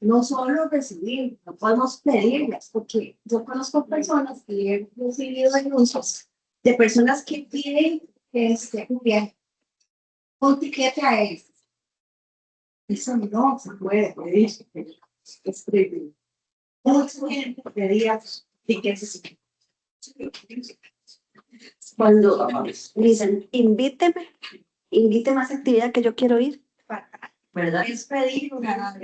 No solo recibir, no podemos pedirlas, porque yo conozco personas que he recibido denuncias de personas que piden un viaje, un tiquete a ellos. Eso no se puede pedir, es prohibido. Mucha gente pedía tiquetes. Cuando dicen, invíteme a esa actividad que yo quiero ir, ¿verdad? Es pedir una.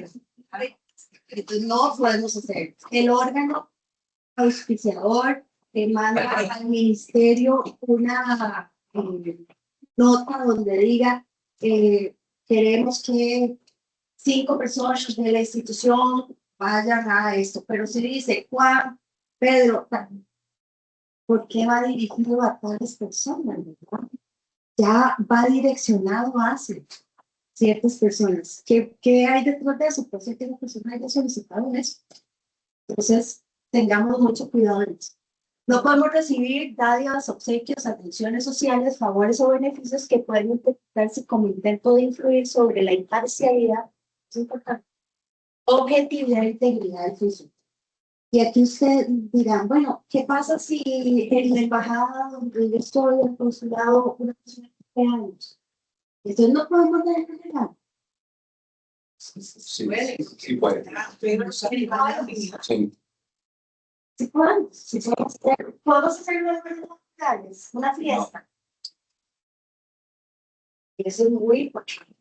Entonces no podemos hacer. El órgano auspiciador manda al ministerio una nota donde diga queremos que 5 personas de la institución vayan a esto, pero si dice Juan, Pedro, ¿por qué va dirigido a tales personas? ¿Verdad? Ya va direccionado hacia ciertas personas. ¿Qué hay detrás de eso? Pues que la persona haya solicitado eso. Entonces, tengamos mucho cuidado en eso. No podemos recibir dádivas, obsequios, atenciones sociales, favores o beneficios que pueden interpretarse como intento de influir sobre la imparcialidad, es importante, objetividad e integridad del funcionario. Y aquí ustedes dirán, bueno, ¿qué pasa si en la embajada donde yo estoy, el consulado, una persona de años? Entonces no podemos dejar de regalo. Sí puede. Sí podemos hacer una fiesta. Eso es muy importante.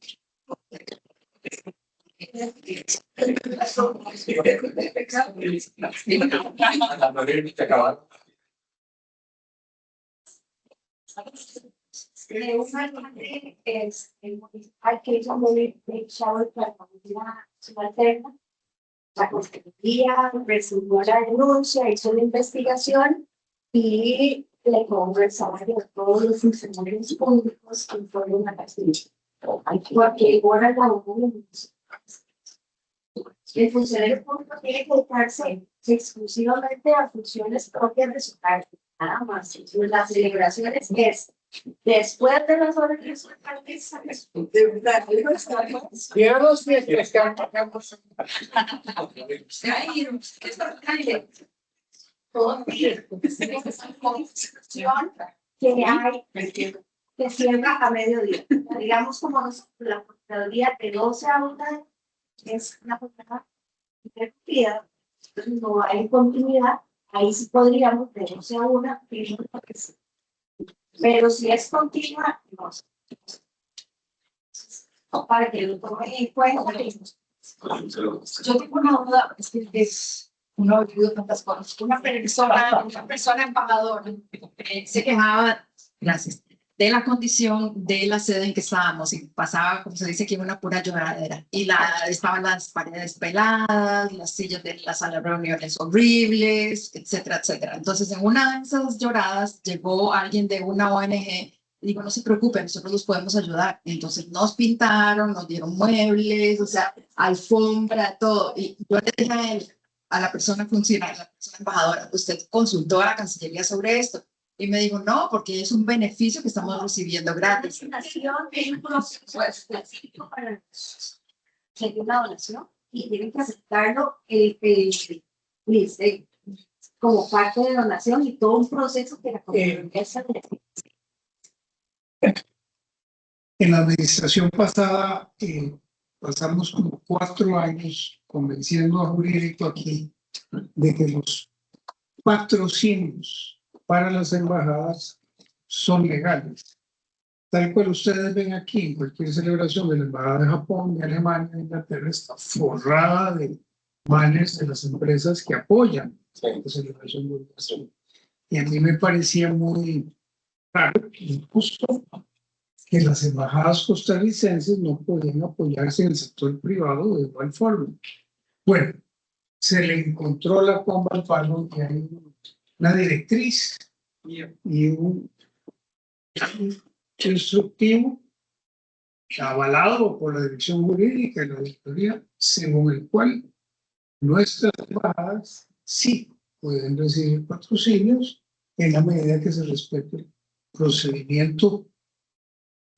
Hay que ir para la subalterna. La Consejería recibió la denuncia, hizo la investigación y le cobró el salario a todos los funcionarios públicos que fueron a la clínica. Porque ahora el funcionario público tiene que dedicarse exclusivamente a funciones propias de su cargo. Nada más. Las celebraciones es después de las horas de su cargo. Que hay que cierra a mediodía. Digamos como la portaduría de 12 a 1 es una jornada interrumpida, entonces no hay continuidad, ahí sí podríamos de 12 a 1, pero si es continua, no. Para que lo tomen en cuenta. Yo tengo una duda, es que uno ha oído tantas cosas. Una persona embajadora se quejaba, gracias, de la condición de la sede en que estábamos y pasaba, como se dice aquí, una pura lloradera. Y estaban las paredes peladas, las sillas de la sala de reuniones horribles, etcétera, etcétera. Entonces, en una de esas lloradas llegó alguien de una ONG y dijo, no se preocupen, nosotros los podemos ayudar. Y entonces nos pintaron, nos dieron muebles, o sea, alfombra, todo. Y yo le dije a él, a la persona funcionaria, a la persona embajadora, usted consultó a la Cancillería sobre esto. Y me dijo, no, porque es un beneficio que estamos recibiendo gratis. La donación es un proceso específico para que una donación y tienen que aceptarlo como parte de donación y todo un proceso que la comunidad se En la administración pasada pasamos como 4 años convenciendo a Jurídico aquí de que los patrocinios para las embajadas son legales. Tal cual ustedes ven aquí, en cualquier celebración de la embajada de Japón, de Alemania, de Inglaterra, está forrada de banners de las empresas que apoyan la celebración de educación. Y a mí me parecía muy raro, injusto, que las embajadas costarricenses no podían apoyarse en el sector privado de igual forma. Bueno, se le encontró la pomba al palo y hay una directriz y un instructivo avalado por la dirección jurídica y la auditoría, según el cual nuestras embajadas sí pueden recibir patrocinios en la medida que se respete el procedimiento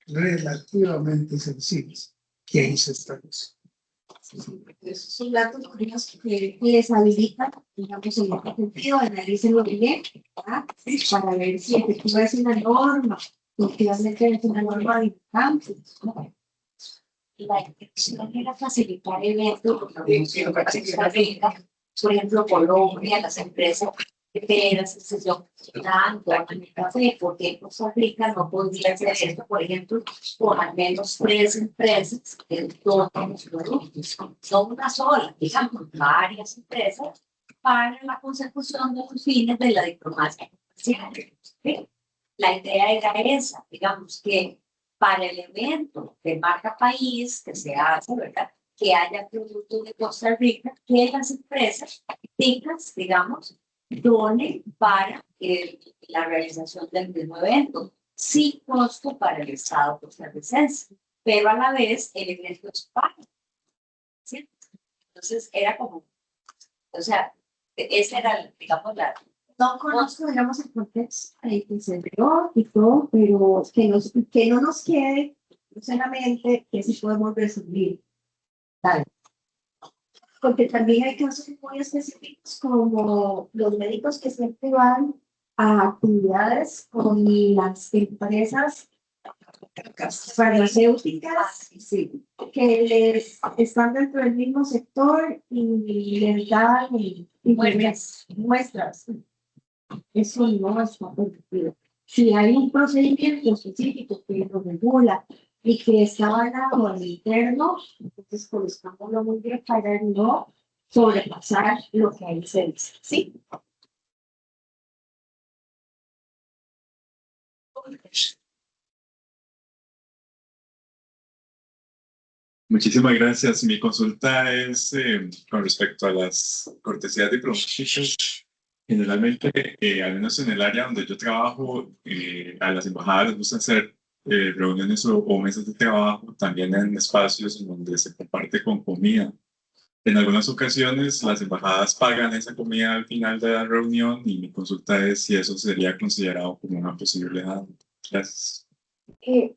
relativamente sencillos que ahí se establece. Esos son datos curiosos que les habilitan, digamos, en este sentido, analícenlo bien, ¿verdad? Para ver si efectivamente es una norma, efectivamente es una norma de campo, ¿no? La intención era facilitar eventos, por ejemplo, Colombia, las empresas se dan café, porque en Costa Rica no podría hacer esto, por ejemplo, con al menos 3 empresas en todos los productos, no una sola, digamos, varias empresas para la consecución de los fines de la diplomacia comercial. ¿Sí? La idea era esa, digamos, que para el evento de marca país que se hace, ¿verdad? Que haya productos de Costa Rica, que las empresas, digamos, donen para la realización del mismo evento, sin costo para el Estado costarricense, pero a la vez el evento es pago. ¿Sí? Entonces era como, o sea, esa era, digamos, la... No conozco, digamos, el contexto que se dio y todo, pero que no nos quede solamente que sí podemos resumir. Vale. Porque también hay casos muy específicos como los médicos que siempre van a actividades con las empresas farmacéuticas, sí, que les están dentro del mismo sector y les dan muestras. Eso no está permitido. Si hay un procedimiento específico que lo regula y que está avalado al interno, entonces conozcámoslo muy bien para no sobrepasar lo que ahí se dice. ¿Sí? Muchísimas gracias. Mi consulta es con respecto a las cortesías diplomáticas. Generalmente, al menos en el área donde yo trabajo, a las embajadas les gusta hacer reuniones o mesas de trabajo, también en espacios en donde se comparte con comida. En algunas ocasiones, las embajadas pagan esa comida al final de la reunión y mi consulta es si eso sería considerado como una posibilidad. Gracias.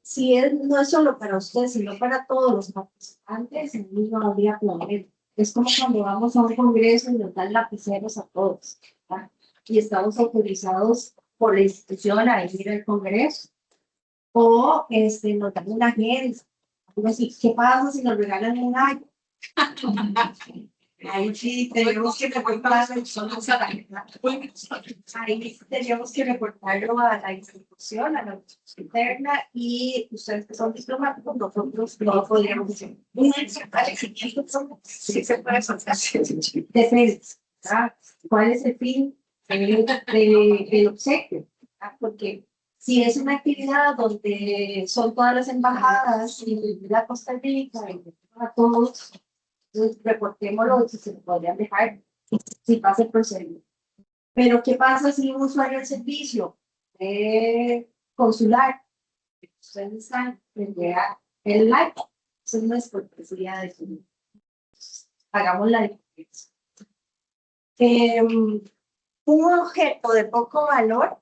Si no es solo para usted, sino para todos los participantes, en mí no habría problema. Es como cuando vamos a un congreso y nos dan lapiceros a todos, ¿verdad? Y estamos autorizados por la institución a ir al congreso. O nos dan una agencia. ¿Qué pasa si nos regalan un año? Ahí sí tenemos que reportarlo. Ahí tenemos que reportarlo a la institución, a la institución interna, y ustedes que son diplomáticos, nosotros no podríamos decir. Sí se puede soltar. Depende. ¿Cuál es el fin del obsequio? Porque Si es una actividad donde son todas las embajadas y la Costa Rica y a todos, entonces reportémoslo y se lo podrían dejar si pasa el procedimiento. Pero ¿qué pasa si un usuario del servicio consular, ustedes están, envía el like? Eso no es cortesía de su. Hagamos la diferencia. Un objeto de poco valor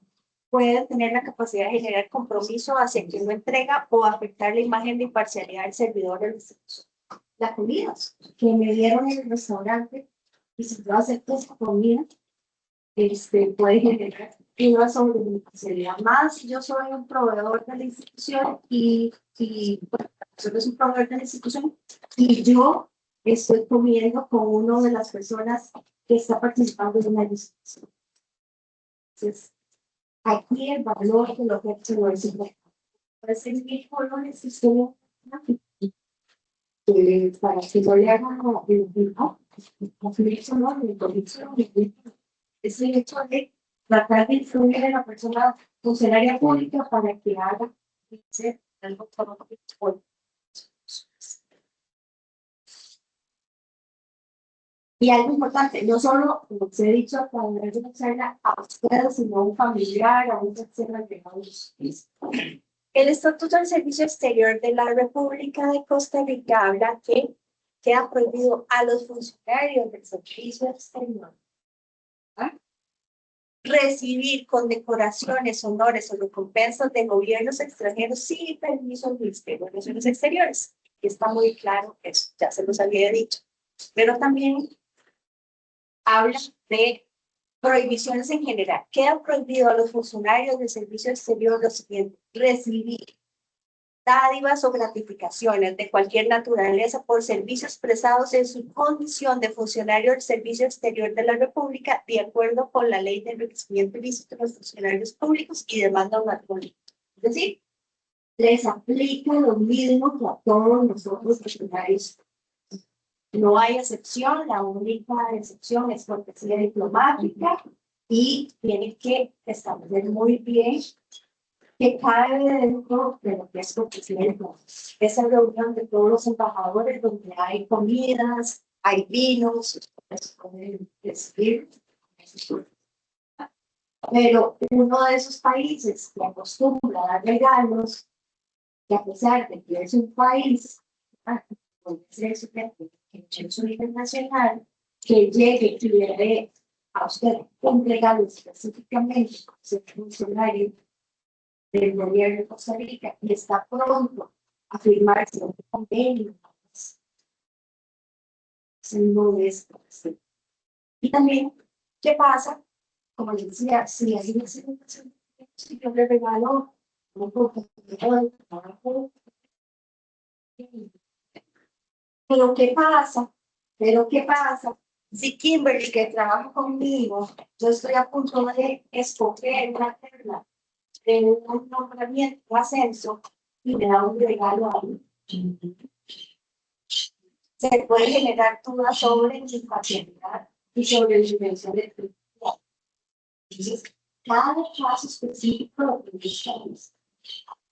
puede tener la capacidad de generar compromiso hacia quien lo entrega o afectar la imagen de imparcialidad del servidor del instituto. Las comidas que me dieron en el restaurante y si yo acepto esa comida, puede generar una sobreimparcialidad más si yo soy un proveedor de la institución y bueno, yo soy un proveedor de la institución y yo estoy comiendo con una de las personas que está participando en una licitación. Entonces, aquí el valor del objeto no es importante. Puede ser mil colores y solo para que no le hagan es el hecho de tratar de influir en la persona funcionaria pública para que haga algo por. Y algo importante, no solo, como se ha dicho, cuando hay una charla a ustedes, sino a un familiar, a un tercero agregado. El Estatuto del Servicio Exterior de la República de Costa Rica habla que queda prohibido a los funcionarios del servicio exterior recibir condecoraciones, honores o recompensas de gobiernos extranjeros sin permiso del Ministerio de Relaciones Exteriores. Y está muy claro eso, ya se los había dicho. Pero también habla de prohibiciones en general. Queda prohibido a los funcionarios del servicio exterior lo siguiente: recibir dádivas o gratificaciones de cualquier naturaleza por servicios prestados en su condición de funcionario del Servicio Exterior de la República, de acuerdo con la Ley de Enriquecimiento Ilícito de los Funcionarios Públicos y demanda obligatória. Es decir, les aplica lo mismo que a todos nosotros funcionarios. No hay excepción, la única excepción es cortesía diplomática y tiene que establecer muy bien que cae dentro de lo que es cortesía diplomática. Esa reunión de todos los embajadores donde hay comidas, hay vinos, pueden decir. Pero uno de esos países que acostumbra a dar regalos, que a pesar de que es un país, es un internacional, que llegue y le dé a usted un regalo específicamente por ser funcionario del gobierno de Costa Rica y está pronto a firmarse un convenio. No es así. Y también, ¿qué pasa? Como les decía, si hay una situación, si yo le regalo un computador de trabajo, pero ¿qué pasa? Si Kimberly, que trabaja conmigo, yo estoy a punto de escoger una terna de un nombramiento, un ascenso, y me da un regalo a mí. Se puede generar dudas sobre mi imparcialidad y sobre mi dimensión de actividad. Entonces, cada caso específico lo que buscamos.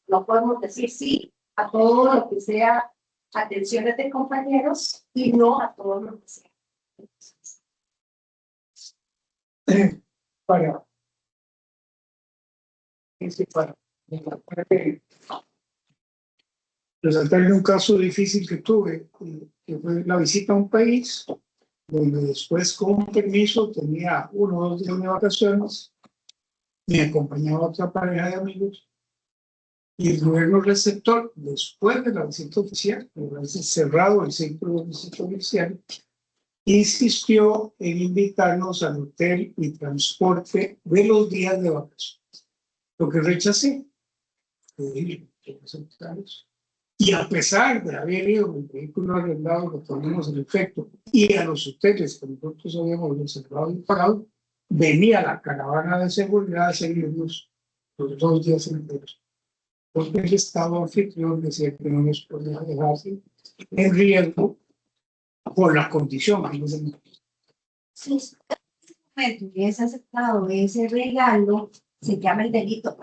No podemos decir sí a todo lo que sea atenciones de compañeros y no a todo lo que sea. Para resaltarle un caso difícil que tuve, que fue la visita a un país donde después con permiso tenía 1 o 2 días de vacaciones, me acompañaba otra pareja de amigos y el gobierno receptor, después de la visita oficial, una vez cerrado el centro de visita oficial, insistió en invitarnos al hotel y transporte de los días de vacaciones, lo que rechacé. Y a pesar de haber ido con el vehículo arrendado que ponemos en efecto y a los hoteles que nosotros habíamos reservado y pagado, venía la caravana de seguridad a seguirnos los 2 días enteros. Porque el Estado anfitrión decía que no nos podía dejar en riesgo por la condición. Si usted hubiese aceptado ese regalo, se llama el delito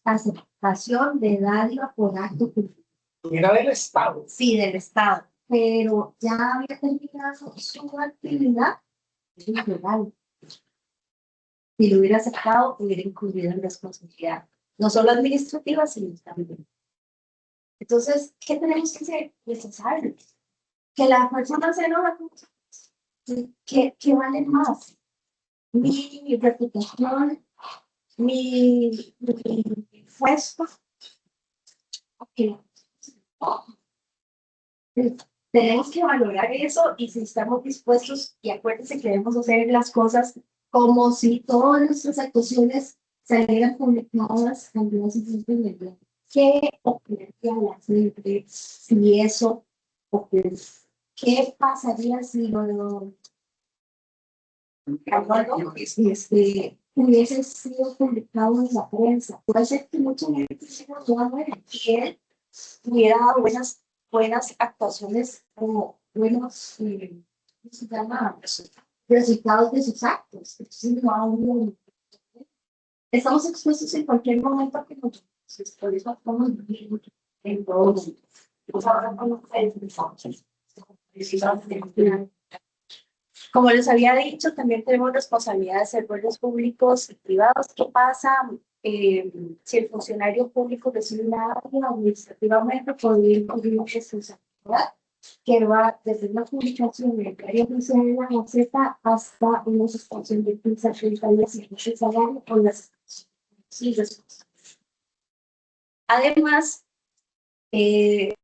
aceptación de dádiva por acto culposo. Era del Estado. Sí, del Estado, pero ya había terminado su actividad ilegal. Si lo hubiera aceptado, hubiera incurrido en responsabilidad, no solo administrativa, sino también. Entonces, ¿qué tenemos que hacer? Necesario. Que la persona se enoja con nosotros. ¿Qué vale más? Mi reputación, mi puesto. Okay. Tenemos que valorar eso y si estamos dispuestos, y acuérdense que debemos hacer las cosas como si todas nuestras actuaciones salieran publicadas en las instituciones. ¿Qué opinaría la gente si eso ocurre? ¿Qué pasaría si lo hubiese sido publicado en la prensa? Puede ser que mucha gente se nos muere y él hubiera dado buenas actuaciones o buenos ¿cómo se llama? Resultados de sus actos. Entonces, no, estamos expuestos en cualquier momento que nos por eso estamos en todos. Como les había dicho, también tenemos responsabilidad de servidores públicos y privados. ¿Qué pasa si el funcionario público recibe una orden administrativamente? Podría incurrir en responsabilidad que va desde una publicación en el diario oficial de la Gaceta hasta una suspensión de 15 a 30 días sin el salario o las sin responsabilidad. Además de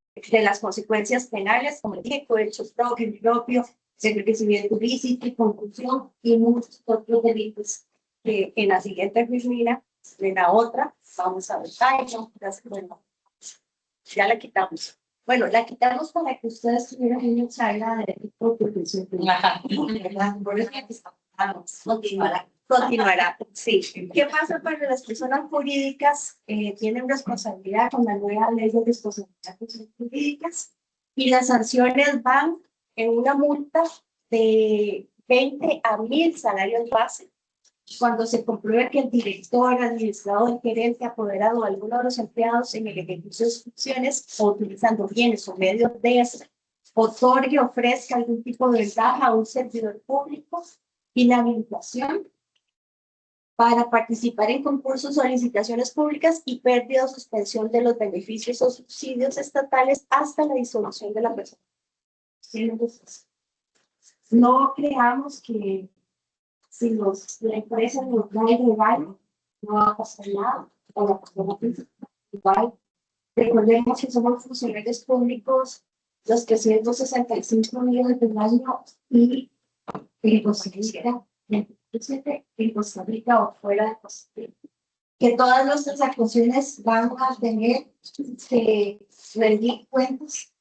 las consecuencias penales, como dije, cohecho propio, enriquecimiento ilícito y confusión y muchos otros delitos que en la siguiente filmina, en la otra, vamos a ver. Ay, no, bueno, ya la quitamos. Bueno, la quitamos para que ustedes tuvieran una charla de delito de protección. Continuará, sí. ¿Qué pasa para las personas jurídicas? Tienen responsabilidad con la nueva ley de responsabilidades jurídicas y las sanciones van en una multa de 20 a 1000 salarios base. Cuando se compruebe que el director, administrador, gerente, apoderado o alguno de los empleados en el ejercicio de sus funciones o utilizando bienes o medios de eso, otorgue o ofrezca algún tipo de ventaja a un servidor público, inhabilitación para participar en concursos o licitaciones públicas y pérdida o suspensión de los beneficios o subsidios estatales hasta la disolución de la persona. No creamos que si la empresa nos da el regalo, no va a pasar nada. O la persona principal, igual. Recordemos que somos funcionarios públicos los 365 millones del año y en Costa Rica, en Costa Rica o fuera de Costa Rica. Que todas nuestras actuaciones van a tener que rendir cuentas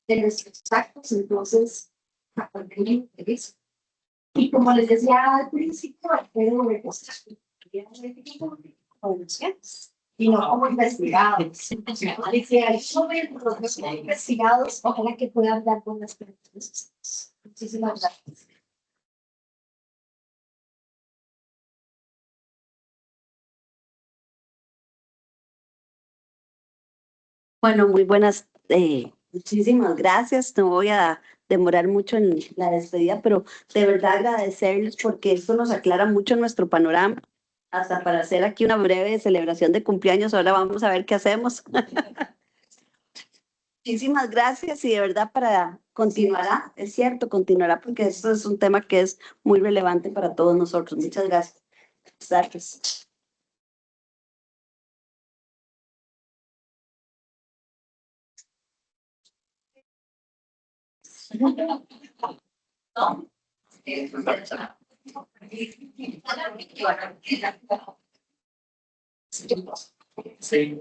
de nuestros actos, entonces, a cualquier interés. Y como les decía al principio, pero de cosas y no como investigados. Y si hay los investigados, ojalá que puedan dar buenas preguntas. Muchísimas gracias. Bueno, muy buenas, muchísimas gracias. No voy a demorar mucho en la despedida, pero de verdad agradecerles porque esto nos aclara mucho nuestro panorama. Hasta para hacer aquí una breve celebración de cumpleaños, ahora vamos a ver qué hacemos. Muchísimas gracias y de verdad continuará, es cierto, continuará porque esto es un tema que es muy relevante para todos nosotros. Muchas gracias. Gracias. Sí.